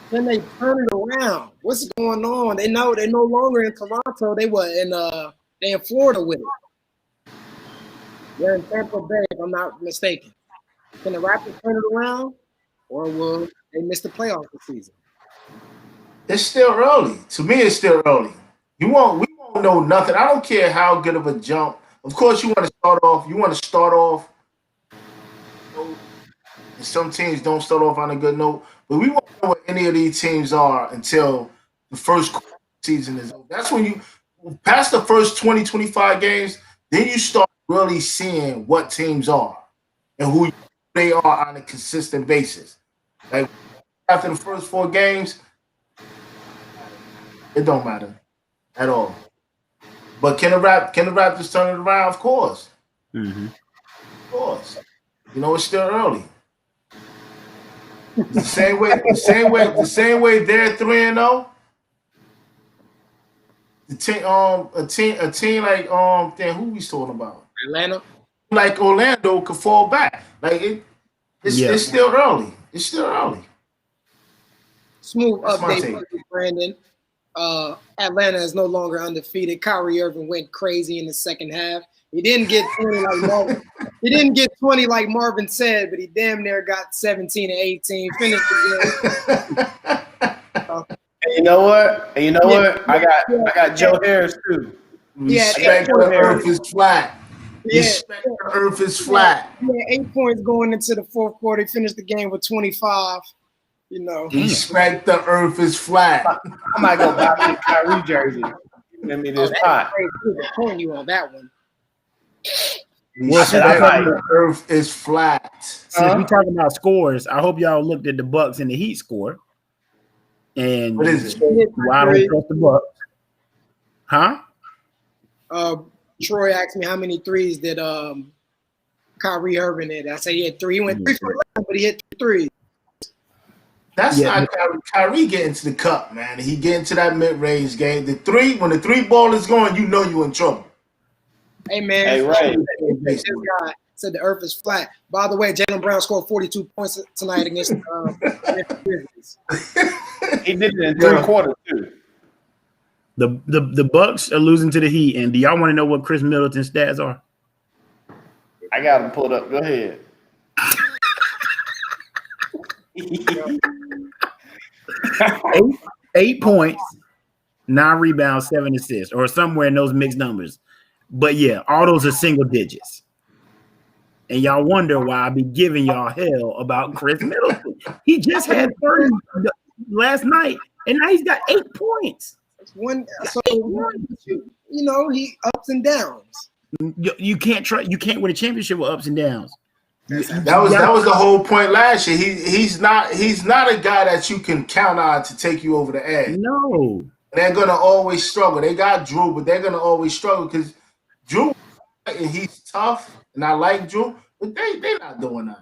Speaker 1: Can they turn it around? What's going on? They know they're no longer in Toronto. They in Florida with it. They're in Tampa Bay, if I'm not mistaken. Can the Raptors turn it around, or will they miss the playoffs this season?
Speaker 2: It's still early. To me, it's still early. We won't know nothing. I don't care how good of a jump. Of course, you want to start off. And some teams don't start off on a good note, but we won't know what any of these teams are until the first season is over. That's when you pass the first 20, 25 games, then you start really seeing what teams are and who they are on a consistent basis. Like after the first 4 games, it don't matter at all. But can the Raptors turn it around? Of course.
Speaker 3: Mm-hmm.
Speaker 2: Of course. You know, it's still early. The same way they're 3-0. A team like who we talking about?
Speaker 1: Atlanta.
Speaker 2: Like Orlando could fall back. Like it's still early. It's still early.
Speaker 1: Smooth update, Brandon. Atlanta is no longer undefeated. Kyrie Irving went crazy in the second half. He didn't get 20 like Marvin. He didn't get 20 like Marvin said, but he damn near got 17 and 18. Finished the game.
Speaker 4: And you know what? I got Joe Harris too.
Speaker 2: Respect the earth is flat. Respect the earth is flat.
Speaker 1: Yeah, 8 points going into the fourth quarter. He finished the game with 25. You know.
Speaker 2: Respect the earth is flat.
Speaker 4: I might go buy me a Kyrie jersey. Give me this pot.
Speaker 1: Point you on that one.
Speaker 2: The earth is flat.
Speaker 3: Since we talking about scores, I hope y'all looked at the Bucks and the Heat score. And
Speaker 2: what is it?
Speaker 3: Why don't we trust the Bucks? Huh?
Speaker 1: Troy asked me how many threes did Kyrie Irving hit. I said he had 3. He went 3 for 11, but he hit 3.
Speaker 2: That's not Kyrie getting to the cup, man. He get into that mid-range game. When the 3 ball is going, you know you in trouble.
Speaker 1: Hey man,
Speaker 4: hey Ray,
Speaker 1: said the earth is flat. By the way, Jaylen Brown scored 42 points tonight against the Grizzlies.
Speaker 4: He did it in 3 quarters too.
Speaker 3: The Bucks are losing to the Heat, and do y'all want to know what Chris Middleton's stats are?
Speaker 4: I got him pulled up. Go ahead.
Speaker 3: 8 points, 9 rebounds, 7 assists, or somewhere in those mixed numbers. But yeah, all those are single digits. And y'all wonder why I be giving y'all hell about Chris Middleton. He just had 30 last night, and now he's got 8 points.
Speaker 1: He ups and downs.
Speaker 3: You can't win a championship with ups and downs.
Speaker 2: That was the whole point last year. He's not a guy that you can count on to take you over the edge.
Speaker 3: No,
Speaker 2: they're gonna always struggle. They got Drew, but they're gonna always struggle because Drew, and he's tough, and I like Drew, but they're not doing that.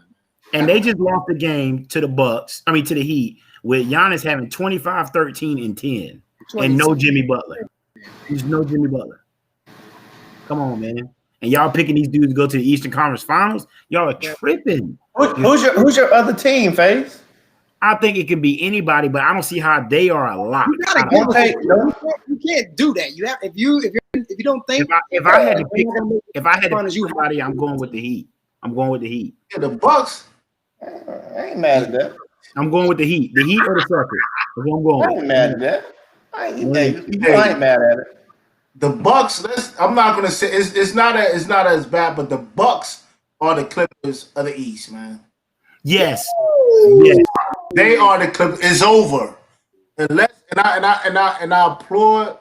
Speaker 3: And they just lost the game to the Bucks. I mean, to the Heat, with Giannis having 25, 13, and 10, and no Jimmy Butler. There's no Jimmy Butler. Come on, man. And y'all picking these dudes to go to the Eastern Conference Finals? Y'all are tripping.
Speaker 4: Who's your other team, Faze?
Speaker 3: I think it can be anybody, but I don't see how they are a lot.
Speaker 1: You can't do that. You have if you don't think
Speaker 3: if I had to pick somebody, I'm going with the Heat.
Speaker 2: Yeah, the Bucks.
Speaker 4: I ain't mad at that.
Speaker 3: I'm going with the Heat. The Heat or the Celtics. That's what I'm going with.
Speaker 4: I ain't mad at that. I ain't mad at it.
Speaker 2: The Bucks. I'm not gonna say it's not as bad, but the Bucks are the Clippers of the East, man.
Speaker 3: Yes.
Speaker 2: They are the Clippers. It's over. I applaud.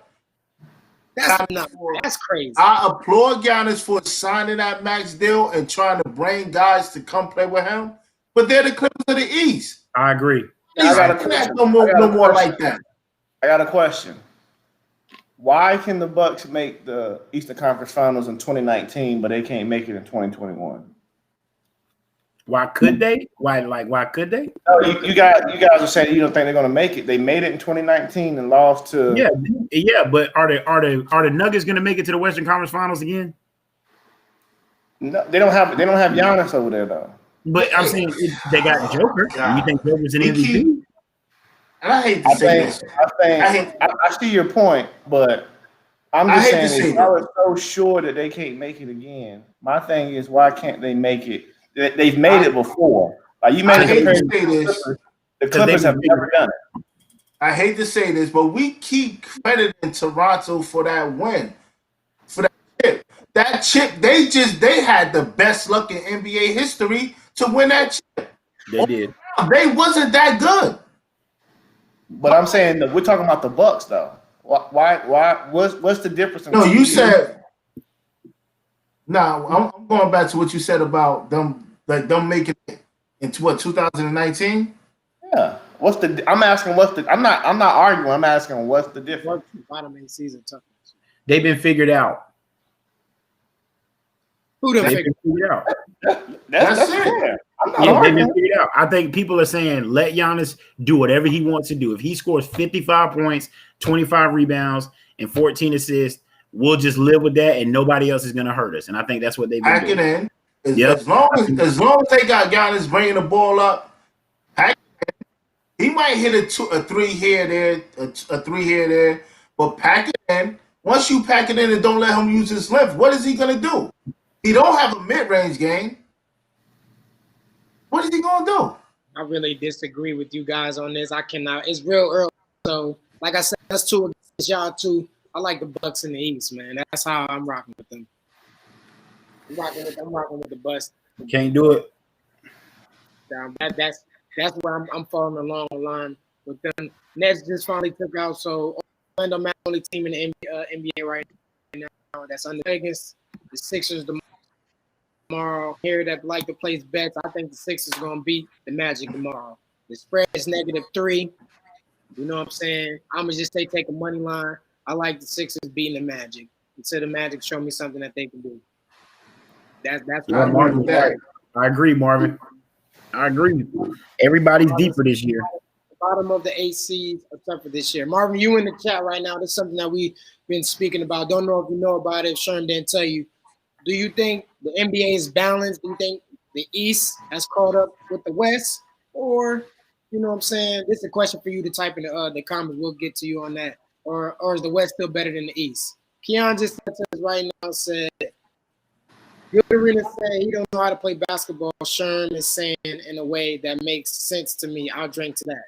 Speaker 1: That's crazy.
Speaker 2: I applaud Giannis for signing that max deal and trying to bring guys to come play with him. But they're the Clippers of the East.
Speaker 3: I agree.
Speaker 2: I got a question. No more like that.
Speaker 4: I got a question. Why can the Bucks make the Eastern Conference Finals in 2019, but they can't make it in 2021?
Speaker 3: Why could they? Why could they?
Speaker 4: No, you guys are saying you don't think they're going to make it. They made it in 2019 and lost to.
Speaker 3: Yeah. But are the Nuggets going to make it to the Western Conference Finals again?
Speaker 4: No, they don't have Giannis over there though.
Speaker 3: But I'm saying they got Joker. You think Joker's an MVP?
Speaker 2: And I hate to say this.
Speaker 4: I see your point, but I'm just saying if I was so sure that they can't make it again, my thing is why can't they make it? They've made it before. Like you made a comparison to the Clippers have never done it.
Speaker 2: I hate to say this, but we keep crediting Toronto for that win, for that chip. That chip, they had the best luck in NBA history to win that chip.
Speaker 3: They did.
Speaker 2: They wasn't that good.
Speaker 4: But I'm saying that we're talking about the Bucks though. Why? What's the difference?
Speaker 2: No, you said. Now I'm going back to what you said about them, like them making it into 2019.
Speaker 4: Yeah. I'm not arguing. I'm asking what's the difference.
Speaker 1: Bottom end season toughness.
Speaker 3: They've been figured out.
Speaker 1: Who done figured
Speaker 2: out?
Speaker 4: That's fair.
Speaker 3: They've been figured out. I think people are saying let Giannis do whatever he wants to do. If he scores 55 points, 25 rebounds, and 14 assists, we'll just live with that, and nobody else is going to hurt us. And I think that's what they've been doing.
Speaker 2: Pack it in. As long as they got Giannis bringing the ball up, pack it in. He might hit a three here, there, a three here, there, but pack it in. Once you pack it in and don't let him use his length, what is he going to do? He don't have a mid-range game. What is he going to do?
Speaker 1: I really disagree with you guys on this. I cannot. It's real early. So, like I said, that's two against y'all two. I like the Bucks in the East, man. That's how I'm rocking with them. I'm rocking with the Bucks.
Speaker 3: Can't do it.
Speaker 1: That's where I'm falling along the line with them. Nets just finally took out. So Orlando Magic only team in the NBA right now that's under Vegas. The Sixers tomorrow. Here that like to place bets. I think the Sixers gonna beat the Magic tomorrow. The spread is -3. You know what I'm saying? I'm gonna just take a money line. I like the Sixers beating the Magic until the Magic show me something that they can do. That's what
Speaker 3: Marvin. I agree, Marvin. I agree. Everybody's deeper this year.
Speaker 1: The bottom of the 8 seeds are tougher this year. Marvin, you in the chat right now. This is something that we've been speaking about. Don't know if you know about it. If Sherm didn't tell you. Do you think the NBA is balanced? Do you think the East has caught up with the West? Or, you know what I'm saying? This is a question for you to type in the comments. We'll get to you on that. Or is the West still better than the East? Keon just said to us right now, said, Good Arena said he don't know how to play basketball. Sherm is saying in a way that makes sense to me. I'll drink to that.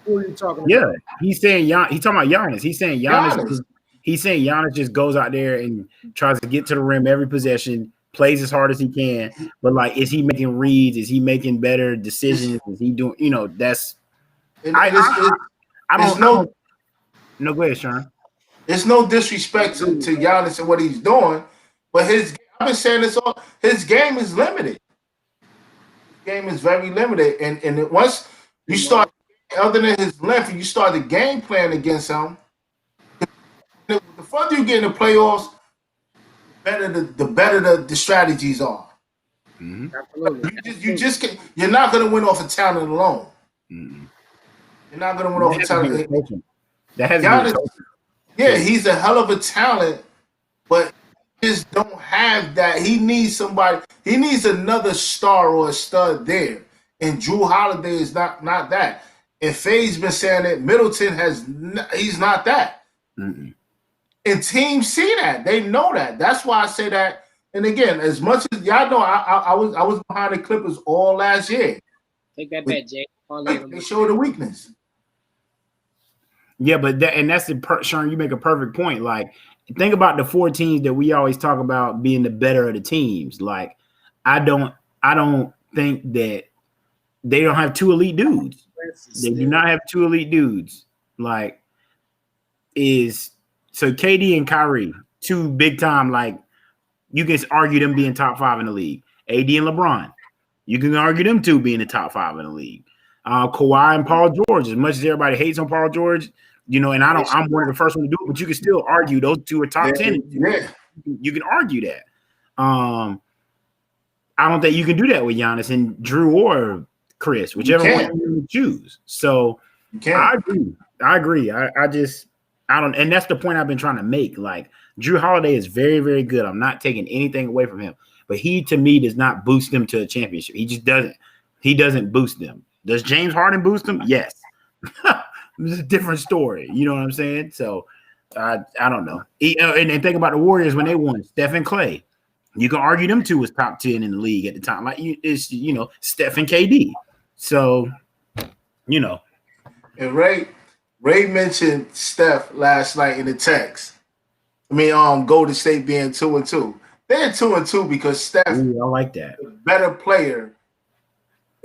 Speaker 1: Who are you talking about?
Speaker 3: Yeah, he's saying he's talking about Giannis. He's saying Giannis just goes out there and tries to get to the rim every possession, plays as hard as he can. But like, is he making reads? Is he making better decisions? Is he doing? You know, that's. I don't know. No, go ahead, Sean.
Speaker 2: There's no disrespect to Giannis and what he's doing, but I've been saying this all. His game is limited. His game is very limited, and once you start, other than his length, you start the game plan against him. The further you get in the playoffs, the better the strategies are.
Speaker 3: Mm-hmm.
Speaker 2: Absolutely. You're not going to win off of talent alone. Mm-hmm. You're not going to win off of talent.
Speaker 3: That has
Speaker 2: Giannis, yeah, he's a hell of a talent, but he just don't have that. He needs somebody. He needs another star or a stud there. And Drew Holiday is not that. And Faye's been saying that Middleton he's not that. Mm-mm. And teams see that. They know that. That's why I say that. And again, as much as y'all know, I was behind the Clippers all last year.
Speaker 1: Take that back, Jay.
Speaker 2: They show the weakness.
Speaker 3: Yeah, but that's Sherm, you make a perfect point. Like, think about the 4 teams that we always talk about being the better of the teams. Like, I don't think that they don't have 2 elite dudes. They do not have 2 elite dudes. Like, so KD and Kyrie, 2 big time, like, you can argue them being top 5 in the league. AD and LeBron, you can argue them 2 being the top 5 in the league. Kawhi and Paul George, as much as everybody hates on Paul George, you know, and I'm one of the first one to do it, but you can still argue those 2 are top 10.
Speaker 2: Yeah.
Speaker 3: You can argue that. I don't think you can do that with Giannis and Drew or Chris, whichever one you choose. So I agree. I don't, and that's the point I've been trying to make. Like, Drew Holiday is very, very good. I'm not taking anything away from him, but he, to me, does not boost them to a championship. He just doesn't. He doesn't boost them. Does James Harden boost them? Yes. It's a different story. You know what I'm saying? So I don't know. And think about the Warriors when they won. Steph and Clay. You can argue them 2 was top 10 in the league at the time. Like, it's, you know, Steph and KD. So, you know.
Speaker 2: And Ray mentioned Steph last night in the text. I mean, Golden State being 2-2. They're 2-2 because Steph
Speaker 3: I like that.
Speaker 2: is a better player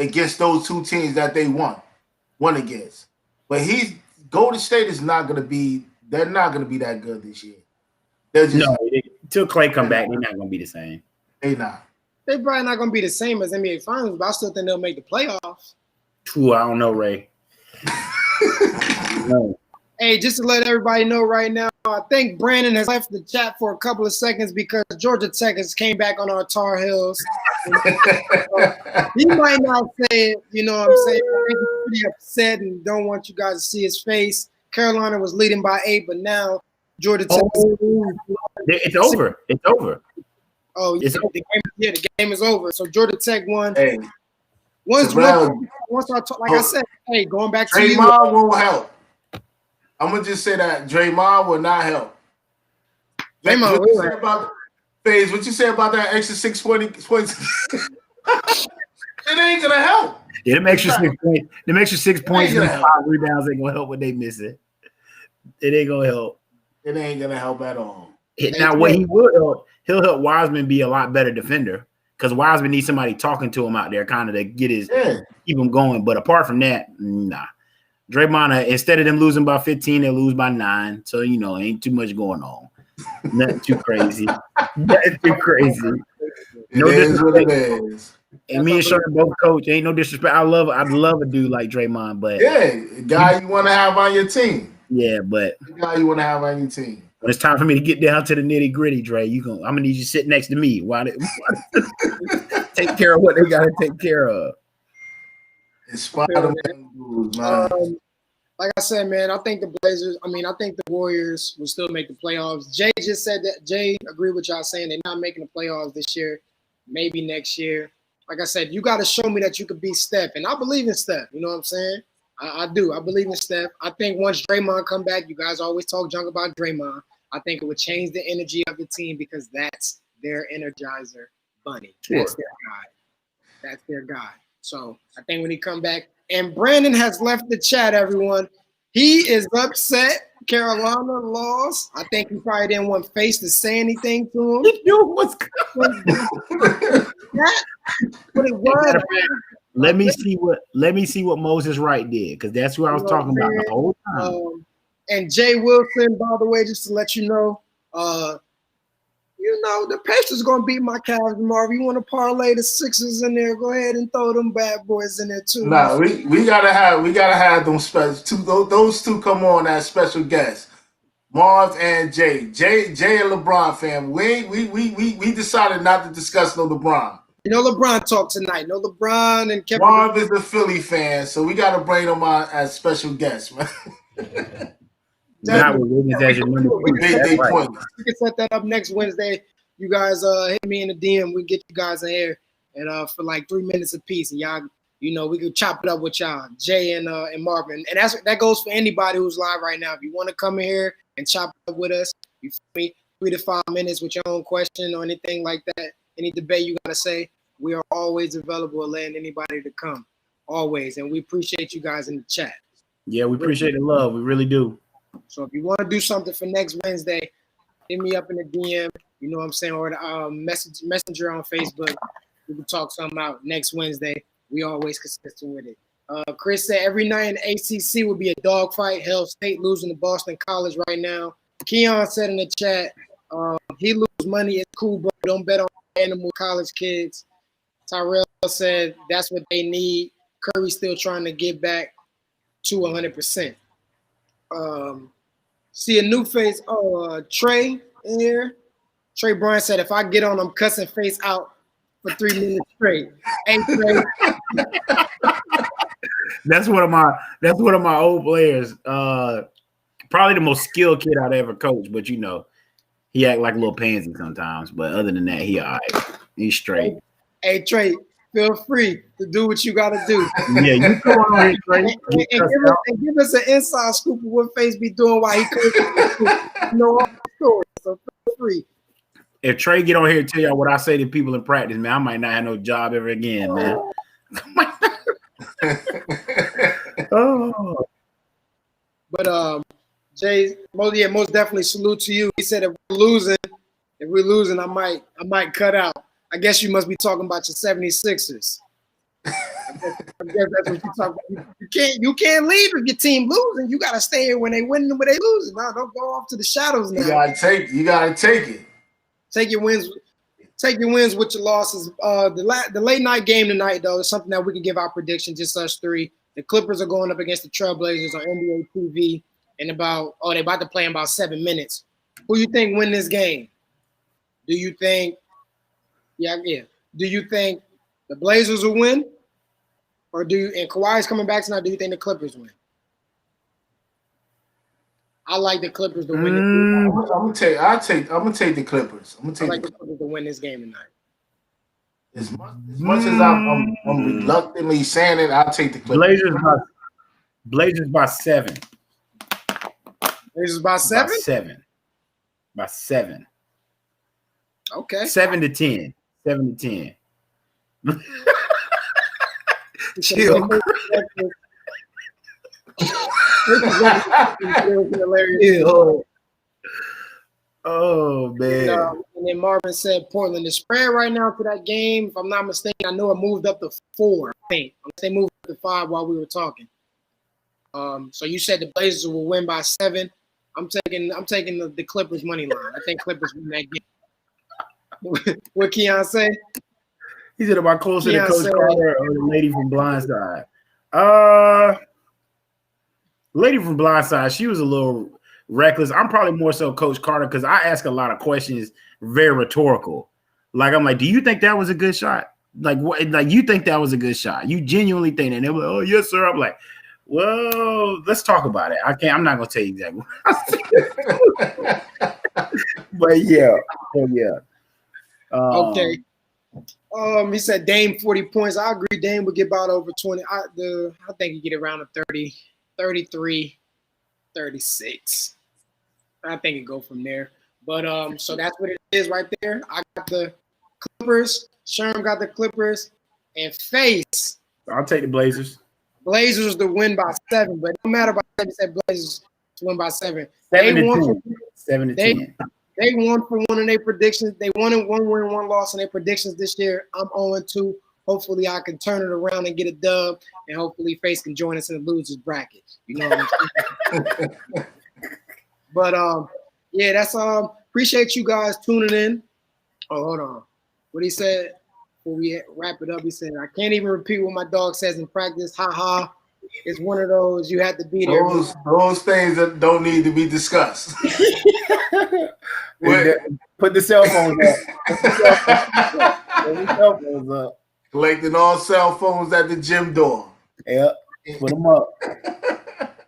Speaker 2: against those 2 teams that they won against. But Golden State is not going to be. They're not going to be that good this year. They're just
Speaker 3: until Clay come back, they're not going to be the same.
Speaker 2: They not.
Speaker 1: They're probably not going to be the same as NBA Finals, but I still think they'll make the playoffs.
Speaker 3: True, I don't know, Ray. No.
Speaker 1: Hey, just to let everybody know right now, I think Brandon has left the chat for a couple of seconds because Georgia Tech has came back on our Tar Heels. He might not say it, you know what I'm saying? He's pretty upset and don't want you guys to see his face. Carolina was leading by 8, but now Georgia Tech.
Speaker 3: It's over. It's over.
Speaker 1: Oh, yeah, the game is over. So Georgia Tech won.
Speaker 2: Hey,
Speaker 1: once I talk, like I said, hey, going back to you.
Speaker 2: Draymond won't help. I'm gonna just say that Draymond will not help.
Speaker 1: Draymond,
Speaker 2: what you say about Faze? What you say about that extra 6 points? It ain't gonna help.
Speaker 3: Yeah, them extra 6 points. Them extra 6 points and 5 rebounds ain't gonna help what they missing. It ain't gonna help.
Speaker 2: It ain't gonna help at all.
Speaker 3: Now, what he will help, he'll help Wiseman be a lot better defender because Wiseman needs somebody talking to him out there, kind of to get keep him going. But apart from that, nah. Draymond, instead of them losing by 15, they lose by 9. So, you know, ain't too much going on. Nothing too crazy. Nothing too crazy. No disrespect. And me and Sherman both coach. Ain't no disrespect. I'd love a dude like Draymond, but
Speaker 2: guy you want to have on your team.
Speaker 3: Yeah, but
Speaker 2: the guy you want to have on your team.
Speaker 3: When it's time for me to get down to the nitty gritty, Dre, I'm gonna need you to sit next to me. Why take care of what they gotta take care of.
Speaker 2: Inspire them dudes, man.
Speaker 1: like I said, man, I think I think the Warriors will still make the playoffs. Jay just said that. Jay agreed with y'all saying they're not making the playoffs this year, maybe next year. Like I said, you got to show me that you could beat Steph, and I believe in Steph. You know what I'm saying? I do. I believe in Steph. I think once Draymond come back, you guys always talk junk about Draymond. I think it would change the energy of the team because that's their energizer bunny.
Speaker 3: Sure.
Speaker 1: That's their guy. That's their guy. So I think when he come back, and Brandon has left the chat, everyone. He is upset. Carolina lost. I think he probably didn't want Face to say anything to him.
Speaker 3: He knew what's coming.
Speaker 1: But it was.
Speaker 3: Let me see what Moses Wright did, because that's who I was talking about the whole time.
Speaker 1: And Jay Wilson, by the way, just to let you know, the Pacers gonna beat my Cavs tomorrow. If you want to parlay the Sixers in there, go ahead and throw them bad boys in there too.
Speaker 2: Nah, we gotta have them special two. Those two come on as special guests. Marv and Jay and LeBron fam. We decided not to discuss no LeBron.
Speaker 1: LeBron talk tonight. No LeBron and Kevin.
Speaker 2: Marv is a Philly fan, so we gotta bring them on as special guests, man.
Speaker 3: Not with Wiggins as your number two.
Speaker 1: We can set that up next Wednesday. You guys hit me in the DM. We get you guys in here and for like 3 minutes apiece, and y'all, we can chop it up with y'all, Jay and Marvin. And that goes for anybody who's live right now. If you want to come in here and chop it up with us, you feel me? 3 to 5 minutes with your own question or anything like that, any debate you gotta say, we are always available to letting anybody to come, always. And we appreciate you guys in the chat.
Speaker 3: Yeah, we appreciate the love. We really do.
Speaker 1: So if you want to do something for next Wednesday, hit me up in the DM, you know what I'm saying, or the messenger on Facebook. We can talk something out next Wednesday. We always consistent with it. Chris said every night in the ACC will be a dogfight. Hell State losing to Boston College right now. Keon said in the chat, he lose money. It's cool, bro. Don't bet on animal college kids. Tyrell said that's what they need. Curry still trying to get back to 100%. See a new face. Trey in here. Trey Bryan said, if I get on, I'm cussing Face out for 3 minutes straight. Hey, Trey.
Speaker 3: That's one of my old players. Probably the most skilled kid I'd ever coached, but he act like a little pansy sometimes. But other than that, he all right. He's straight.
Speaker 1: Hey, Trey, feel free to do what you got to do.
Speaker 3: Yeah, you come on here, Trey.
Speaker 1: And give us an inside scoop of what Face be doing while he coaches. All the stories, so feel free.
Speaker 3: If Trey get on here and tell y'all what I say to people in practice, man, I might not have no job ever again, man.
Speaker 1: Oh. But Jay, most definitely salute to you. He said if we're losing, I might cut out. I guess you must be talking about your 76ers. I guess that's what you talk about. You can't leave if your team losing. You gotta stay here when they win and when they losing. No, don't go off to the shadows now.
Speaker 2: You gotta take it.
Speaker 1: Take your wins with your losses. The late night game tonight, though, is something that we can give our prediction, just us three. The Clippers are going up against the Trailblazers on NBA TV they're about to play in about 7 minutes. Who you think win this game? Do you think do you think the Blazers will win? Or and Kawhi's coming back tonight, do you think the Clippers win? I like the Clippers to win.
Speaker 2: I'm gonna take the Clippers.
Speaker 1: I like the Clippers to win this game tonight.
Speaker 2: As much as I'm reluctantly saying it, I'll take the Clippers.
Speaker 3: Blazers by 7.
Speaker 1: Blazers by 7?
Speaker 3: By 7.
Speaker 1: Okay.
Speaker 3: 7 to 10. 7 to 10.
Speaker 1: Chill.
Speaker 3: Oh man!
Speaker 1: And then Marvin said Portland is spread right now for that game. If I'm not mistaken, I know it moved up to 4. I think they moved up to 5 while we were talking. So you said the Blazers will win by 7. I'm taking the Clippers money line. I think Clippers win that game. What Keon say?
Speaker 3: He said about closer to Coach Carter or the lady from Blindside. Lady from Blindside, she was a little reckless. I'm probably more so Coach Carter because I ask a lot of questions, very rhetorical. Like I'm like, do you think that was a good shot? Like what? Like you think that was a good shot? You genuinely think that? And they're like, oh yes, sir. I'm like, Well, let's talk about it. I'm not gonna tell you exactly. But yeah.
Speaker 1: Okay. He said Dame 40 points. I agree. Dame would get about over 20. I think he get around a 30, 33, 36. I think it go from there. But so that's what it is right there. I got the Clippers. Sherm got the Clippers, and Faise.
Speaker 3: I'll take the Blazers.
Speaker 1: Blazers to win by 7, but no matter about that, he said Blazers to win by 7.
Speaker 3: 7 to 10.
Speaker 1: They won for one of their predictions. They won in 1 win, 1 loss in their predictions this year. I'm 0-2. Hopefully, I can turn it around and get a dub, and hopefully, Faise can join us in the losers bracket. You know what I'm saying? But yeah, that's appreciate you guys tuning in. Oh, hold on. What he said before we wrap it up, he said, I can't even repeat what my dog says in practice. Ha ha. It's one of those you have to be there.
Speaker 2: Those things that don't need to be discussed.
Speaker 3: Put the cell phones up. Put the cell phones up.
Speaker 2: Collecting all cell phones at the gym door.
Speaker 3: Yep. Put them up.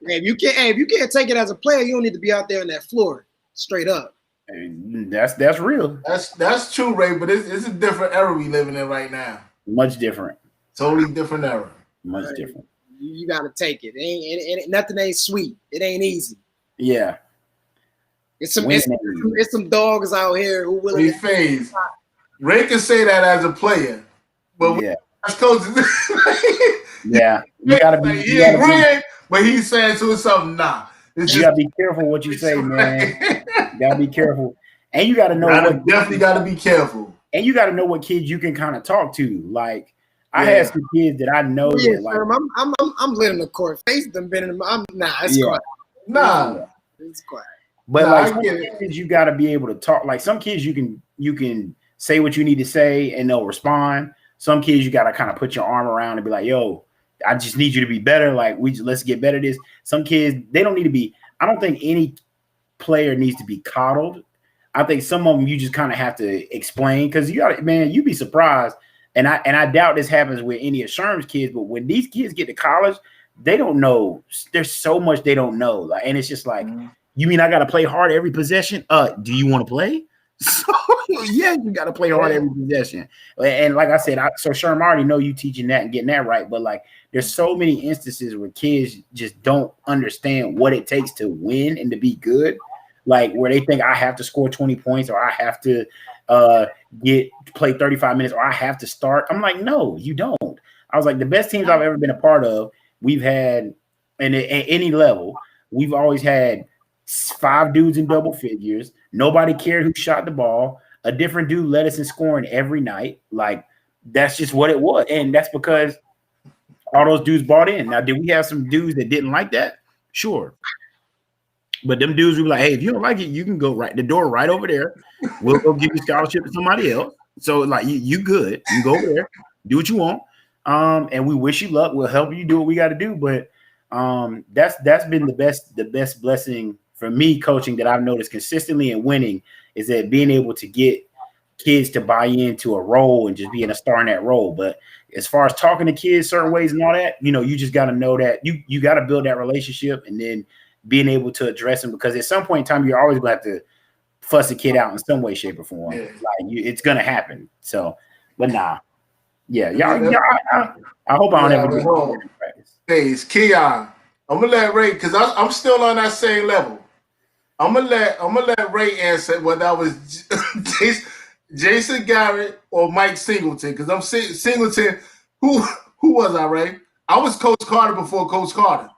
Speaker 1: If you can't take it as a player, you don't need to be out there on that floor. Straight up.
Speaker 3: That's real.
Speaker 2: That's true, Ray. But it's a different era we living in right now.
Speaker 3: Much different.
Speaker 2: Totally different era.
Speaker 3: Much different.
Speaker 1: You got to take it. Nothing ain't sweet. It ain't easy.
Speaker 3: Yeah.
Speaker 1: It's some dogs out here who will.
Speaker 2: Faise. Ray can say that as a player, but
Speaker 3: yeah,
Speaker 2: as coaches,
Speaker 3: yeah, you gotta be.
Speaker 2: He agreeing, but he's saying to himself, "Nah."
Speaker 3: You gotta be careful what you say, man. You gotta be careful, and you gotta know.
Speaker 2: Definitely gotta be careful,
Speaker 3: and you gotta know what kids you can kind of talk to. Like I had some kids that I know.
Speaker 1: Yeah,
Speaker 3: that, like,
Speaker 1: I'm lit in the court. Faise done been in. It's quiet.
Speaker 2: Nah,
Speaker 1: it's quiet.
Speaker 3: But like some kids, you got to be able to talk. Like some kids, you can say what you need to say and they'll respond. Some kids, you got to kind of put your arm around and be like, "Yo, I just need you to be better. Like let's get better at this." Some kids, they don't need to be. I don't think any player needs to be coddled. I think some of them you just kind of have to explain because you got, man, you'd be surprised. And I doubt this happens with any of Sherm's kids, but when these kids get to college, they don't know. There's so much they don't know. Like, and it's just like. You mean I got to play hard every possession? Do you want to play? So, yeah, you got to play hard every possession. And like I said, so Sherm, I already know you teaching that and getting that right. But like, there's so many instances where kids just don't understand what it takes to win and to be good. Like where they think I have to score 20 points or I have to play 35 minutes or I have to start. I'm like, no, you don't. I was like, the best teams I've ever been a part of, we've had, and at any level, we've always had 5 dudes in double figures. Nobody cared who shot the ball. A different dude led us in scoring every night. Like that's just what it was, and that's because all those dudes bought in. Now, did we have some dudes that didn't like that? Sure, but them dudes would be like, "Hey, if you don't like it, you can go right the door right over there. We'll go give you scholarship to somebody else." So, like, you good? You go over there, do what you want, and we wish you luck. We'll help you do what we got to do. But that's been the best blessing. For me, coaching that I've noticed consistently and winning is that being able to get kids to buy into a role and just being a star in that role. But as far as talking to kids certain ways and all that, you just got to know that you got to build that relationship and then being able to address them because at some point in time, you're always going to have to fuss a kid out in some way, shape, or form. Yeah. Like it's going to happen. So, but nah. Yeah, y'all I hope I don't ever do practice.
Speaker 2: Hey, it's Keon. I'm going to let Ray, because I'm still on that same level. I'm gonna let Ray answer whether that was Jason Garrett or Mike Singleton. Because I'm Singleton. Who was I, Ray? I was Coach Carter before Coach Carter.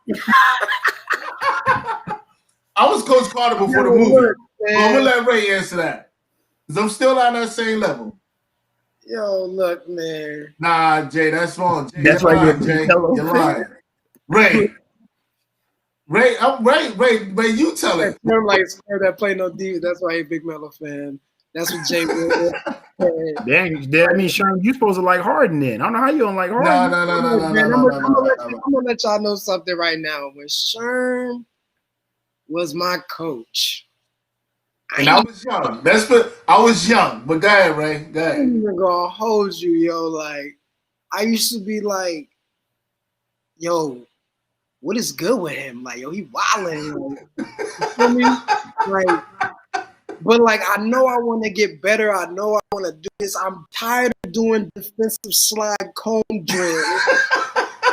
Speaker 2: I was Coach Carter before the movie. So I'm gonna let Ray answer that. Because I'm still on that same level.
Speaker 1: Yo, look, man.
Speaker 2: Nah, Jay, that's wrong. Jay,
Speaker 3: that's why
Speaker 2: you're lying. Ray. Ray, you tell it.
Speaker 1: I'm like that play no D. That's why he's a Big Mello fan. That's what Jay will.
Speaker 3: Dang, that means Sherm, you supposed to like Harden then. I don't know how you don't like Harden.
Speaker 2: No.
Speaker 1: I'm gonna let y'all know something right now. When Sherm was my coach.
Speaker 2: And I was young. I was young. But go ahead, Ray. Go ahead.
Speaker 1: I'm even gonna hold you, yo. Like, I used to be like, yo, what is good with him? Like, yo, he wilding. Like, you feel me? Like, but like, I know I want to get better. I know I want to do this. I'm tired of doing defensive slide cone drill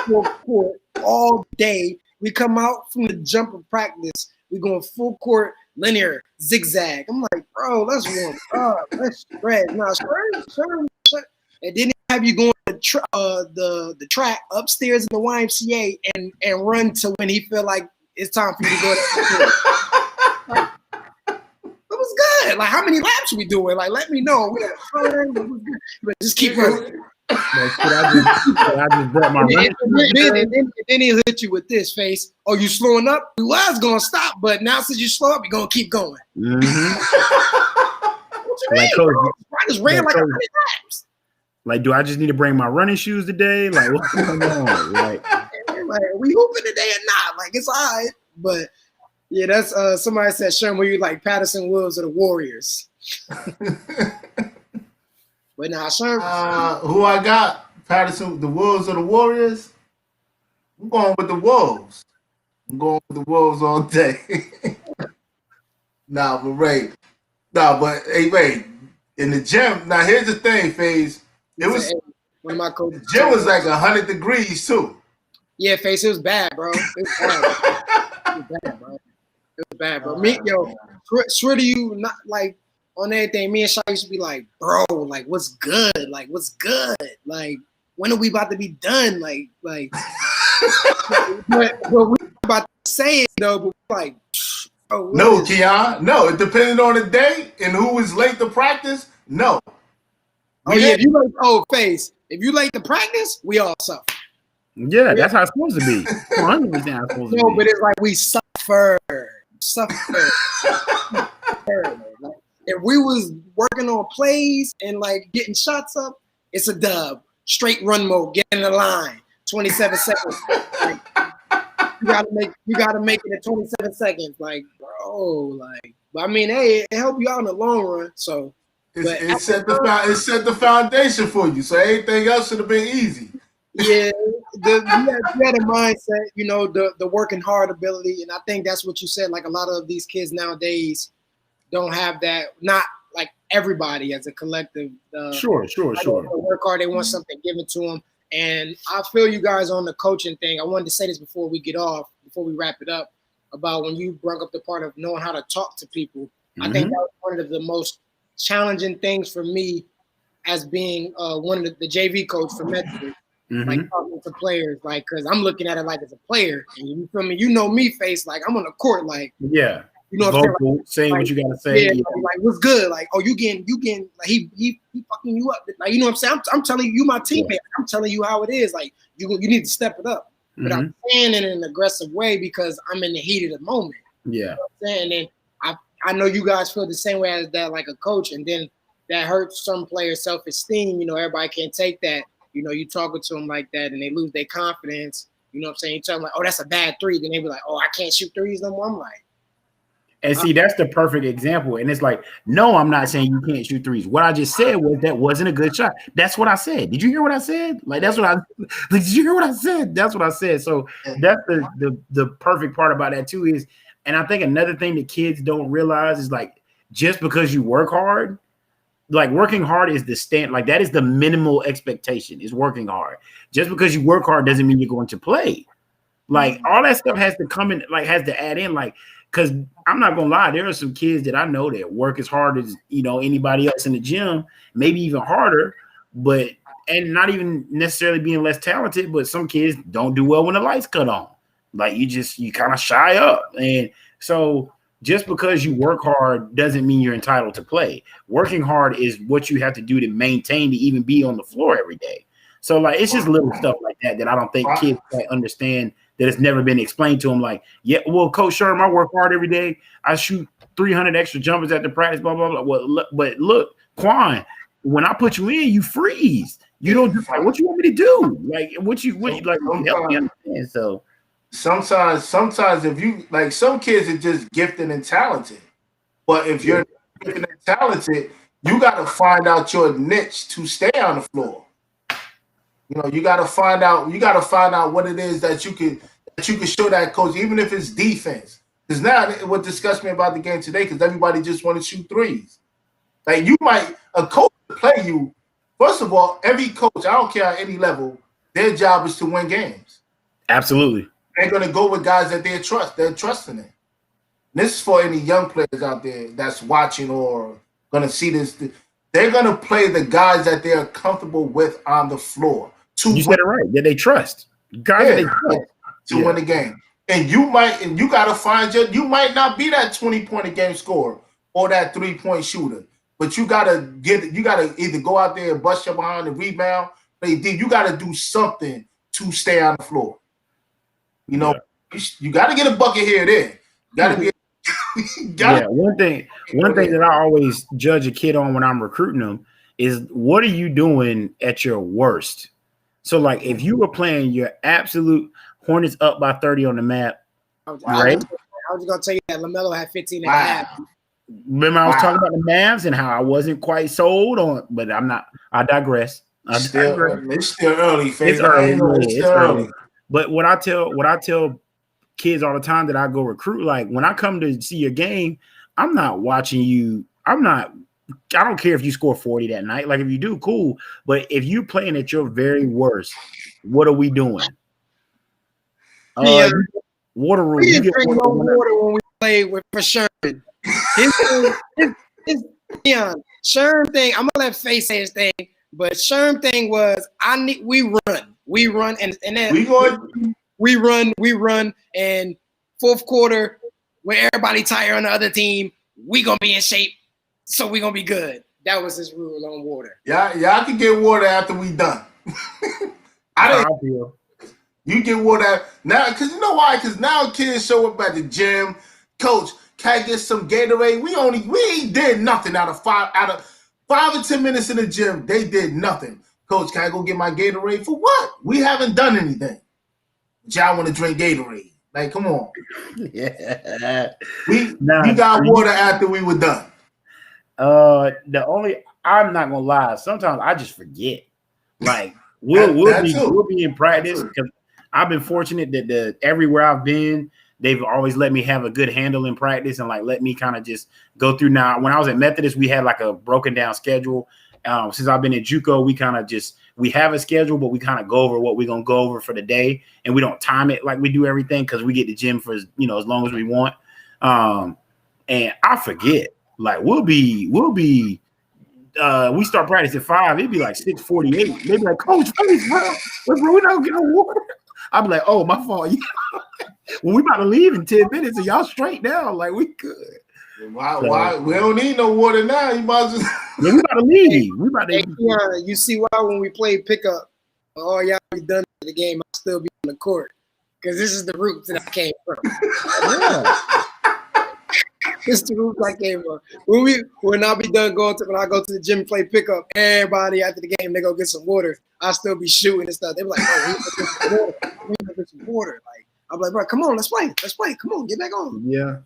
Speaker 1: full court all day. We come out from the jumper practice. We going full court, linear, zigzag. I'm like, bro, let's warm up. Let's shred. Now, shred. And then have you going to the track upstairs in the YMCA and run to when he feel like it's time for you to go to it was good. Like, how many laps we doing? Like, let me know. We but just keep running.
Speaker 3: I just brought my
Speaker 1: then he'll hit you with this face. Oh, you slowing up? We was gonna stop, but now since you slow up, you're gonna keep going.
Speaker 3: Mm-hmm.
Speaker 1: What you mean, bro? I just ran like 100 laps.
Speaker 3: Like, do I just need to bring my running shoes today? Like, what's going on? Like,
Speaker 1: we hooping today or not? Like, it's all right. But yeah, that's somebody said, Sherm, were you like Patterson Wills of the Warriors? But now, Sherm.
Speaker 2: Who I got? Patterson, the Wolves or the Warriors? I'm going with the Wolves. I'm going with the Wolves all day. Nah, but Ray. Nah, but hey, Ray, in the gym. Now, here's the thing, FaZe. It was
Speaker 1: one of my coaches.
Speaker 2: The gym was like 100 degrees too.
Speaker 1: Yeah, FaZe, it was bad, bro. It was bad. It was bad, bro. It was bad, bro. Me, yo, swear to you, not like on everything. Me and Shy used to be like, bro, like, what's good? Like, what's good? Like, when are we about to be done? Like, but we about to say it though. But like, bro,
Speaker 2: no, Keon, no. It depended on the day and who was late to practice. No.
Speaker 1: If you like FaZe, if you late to practice, we all suffer.
Speaker 3: Yeah, that's how it's supposed to be. 100% how it's supposed to be.
Speaker 1: No, but it's like we suffer. Like, if we was working on plays and like getting shots up, it's a dub. Straight run mode, get in the line, 27 seconds. Like, you gotta make it in 27 seconds. Like, bro, like, but I mean, hey, it helped you out in the long run. So
Speaker 2: it set the foundation for you. So everything else should have been easy.
Speaker 1: Yeah, you had a mindset, you know, the working hard ability, and I think that's what you said. Like, a lot of these kids nowadays don't have that. Not like everybody as a collective.
Speaker 3: Sure.
Speaker 1: Work hard. They want something given to them, and I feel you guys on the coaching thing. I wanted to say this before we before we wrap it up, about when you brought up the part of knowing how to talk to people. Mm-hmm. I think that was one of the most challenging things for me as being one of the JV coach for Medford. Mm-hmm. Like, talking to players, like, because I'm looking at it like as a player, and you feel me? You know me, FaZe, like, I'm on the court, like,
Speaker 3: yeah,
Speaker 1: you know,
Speaker 3: vocal, saying
Speaker 1: like,
Speaker 3: what you gotta say,
Speaker 1: yeah. Like, what's good? Like, oh, you getting, like, he fucking you up, like, you know what I'm saying? I'm telling you, my teammate, yeah. I'm telling you how it is, like, you need to step it up, but I'm saying it in an aggressive way because I'm in the heat of the moment.
Speaker 3: Yeah,
Speaker 1: you know what I'm saying? And I know you guys feel the same way as that, like a coach, and then that hurts some players' self-esteem. You know, everybody can't take that. You know, you talking to them like that and they lose their confidence. You know what I'm saying? You tell them like, oh, that's a bad three. Then they be like, oh, I can't shoot threes no more. I'm like.
Speaker 3: And see, that's the perfect example. And it's like, no, I'm not saying you can't shoot threes. What I just said was that wasn't a good shot. That's what I said. Did you hear what I said? Like, that's what did you hear what I said? That's what I said. So that's the perfect part about that too is, and I think another thing that kids don't realize is like, just because you work hard, like working hard is the stand, like that is the minimal expectation is working hard. Just because you work hard doesn't mean you're going to play. Like all that stuff has to come in, like has to add in, like, because I'm not gonna lie, there are some kids that I know that work as hard as, you know, anybody else in the gym, maybe even harder, but and not even necessarily being less talented, but some kids don't do well when the lights cut on. Like you kind of shy up. And so just because you work hard doesn't mean you're entitled to play. Working hard is what you have to do to maintain to even be on the floor every day. So like it's just little stuff like that that I don't think kids quite understand, that it's never been explained to them. Like, yeah, well, Coach Sherm, I work hard every day. I shoot 300 extra jumpers at the practice, blah, blah, blah. Well, but look, Quan, when I put you in, you freeze. You don't just like, what you want me to do? Like, what you like, help me understand. So
Speaker 2: sometimes if you like, some kids are just gifted and talented, but if you're gifted and talented, you got to find out your niche to stay on the floor. You know, you got to find out what it is that you can that you can show that coach, even if it's defense. Because now what disgusts me about the game today, because everybody just want to shoot threes. Like a coach play you. First of all, every coach, I don't care at any level, their job is to win games.
Speaker 3: Absolutely.
Speaker 2: They're gonna go with guys that they're trusting in. This is for any young players out there that's watching or gonna see this. They're gonna play the guys that they're comfortable with on the floor.
Speaker 3: You said it right. That they trust. Guys that they trust
Speaker 2: to win the game. And you gotta find you might not be that 20-point a game scorer or that 3-point shooter, but you gotta either go out there and bust your behind and rebound. You gotta do something to stay on the floor. You know, you gotta get a bucket here or there.
Speaker 3: One thing that I always judge a kid on when I'm recruiting them is, what are you doing at your worst? So, like, if you were playing your absolute Hornets up by 30 on the map, right?
Speaker 1: I was going to tell you that LaMelo had 15 and a half.
Speaker 3: Remember, I was talking about the Mavs and how I wasn't quite sold on, but I'm not. I digress.
Speaker 2: It's still early.
Speaker 3: It's early. But what I tell kids all the time that I go recruit, like, when I come to see your game, I'm not watching you. I don't care if you score 40 that night. Like, if you do, cool. But if you're playing at your very worst, what are we doing? Water room.
Speaker 1: We didn't drink no water when we played for Sherman. His Sherm thing, I'm gonna let Faise say his thing, but Sherm thing was we run and then we run and fourth quarter when everybody tired on the other team, we gonna be in shape, so we gonna be good. That was his rule on water.
Speaker 2: Y'all can get water after we done. You get water now, because you know why? Because now kids show up at the gym. Coach, can I get some Gatorade? We ain't did nothing out of 5 or 10 minutes in the gym. They did nothing. Coach, can I go get my Gatorade? For what? We haven't done anything. But y'all want to drink Gatorade. Like, come on.
Speaker 3: Yeah.
Speaker 2: We got water after we were done.
Speaker 3: I'm not gonna lie, sometimes I just forget. Like, we'll be in practice, because I've been fortunate that everywhere I've been, they've always let me have a good handle in practice and, like, let me kind of just go through. Now, when I was at Methodist, we had like a broken down schedule. Since I've been at JUCO, we have a schedule, but we kind of go over what we're gonna go over for the day, and we don't time it like we do everything, because we get the gym for as long as we want. And I forget. Like, we start practice at 5. It'd be like 6:48. They'd be like, Coach, please, bro, we don't get no water. I'd be like, oh, my fault. When we about to leave in 10 minutes, and y'all straight down, like, we good.
Speaker 2: Why? We don't need no water now. You might just.
Speaker 3: Yeah, we about to leave. We about to.
Speaker 1: You see why when we play pickup, all y'all be done for the game, I'll still be on the court, because this is the roots that I came from. This is the roots I came from. When I be done when I go to the gym and play pickup, everybody after the game they go get some water. I'll still be shooting and stuff. They be like, "Oh, we need to get some water." Like, I'm like, "Bro, come on, let's play. Come on, get back on."
Speaker 3: Yeah,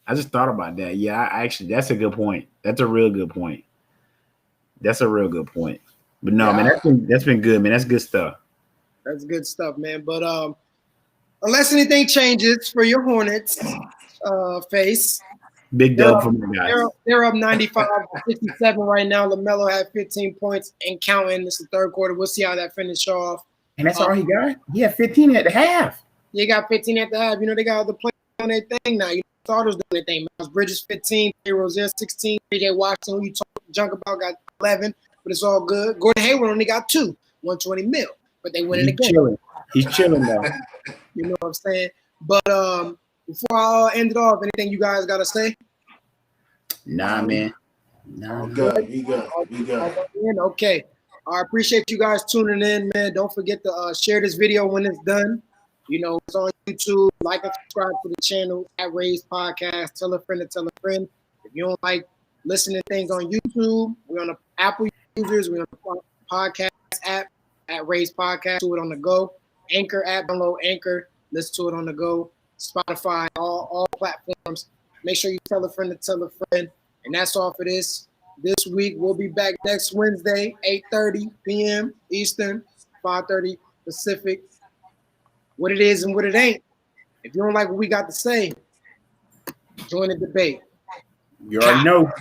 Speaker 3: I just thought about that. Yeah, actually, that's a good point. That's a real good point. But no, man, that's been good, man. That's good stuff.
Speaker 1: That's good stuff, man. But unless anything changes for your Hornets, Faise.
Speaker 3: Big dub for my guys.
Speaker 1: They're up 95-57 right now. LaMelo had 15 points and counting. This is the third quarter. We'll see how that finish off.
Speaker 3: And that's all he got? He had 15 at the half.
Speaker 1: He got 15 at the half. They got other players on their thing now. Starters doing their thing. Miles Bridges 15, Jay Rozier 16, J.J. Washington, who you talk junk about, got 11, but it's all good. Gordon Hayward only got 2, 120 mil, but they winning the game.
Speaker 3: He's chilling now.
Speaker 1: You know what I'm saying? But before I end it off, anything you guys got to say?
Speaker 3: Nah, man.
Speaker 2: Nah, good. We good.
Speaker 1: Okay. I appreciate you guys tuning in, man. Don't forget to share this video when it's done. It's on YouTube. Like and subscribe to the channel at Raise Podcast. Tell a friend to tell a friend. If you don't like listening to things on YouTube, we're on the Apple users. We're on the podcast app at Raise Podcast. Do it on the go. Anchor app, download Anchor. Listen to it on the go. Spotify, all platforms. Make sure you tell a friend to tell a friend. And that's all for this week. We'll be back next Wednesday, 8:30 p.m. Eastern, 5:30 Pacific. what it is and what it ain't. If you don't like what we got to say, join the debate.
Speaker 3: You already know.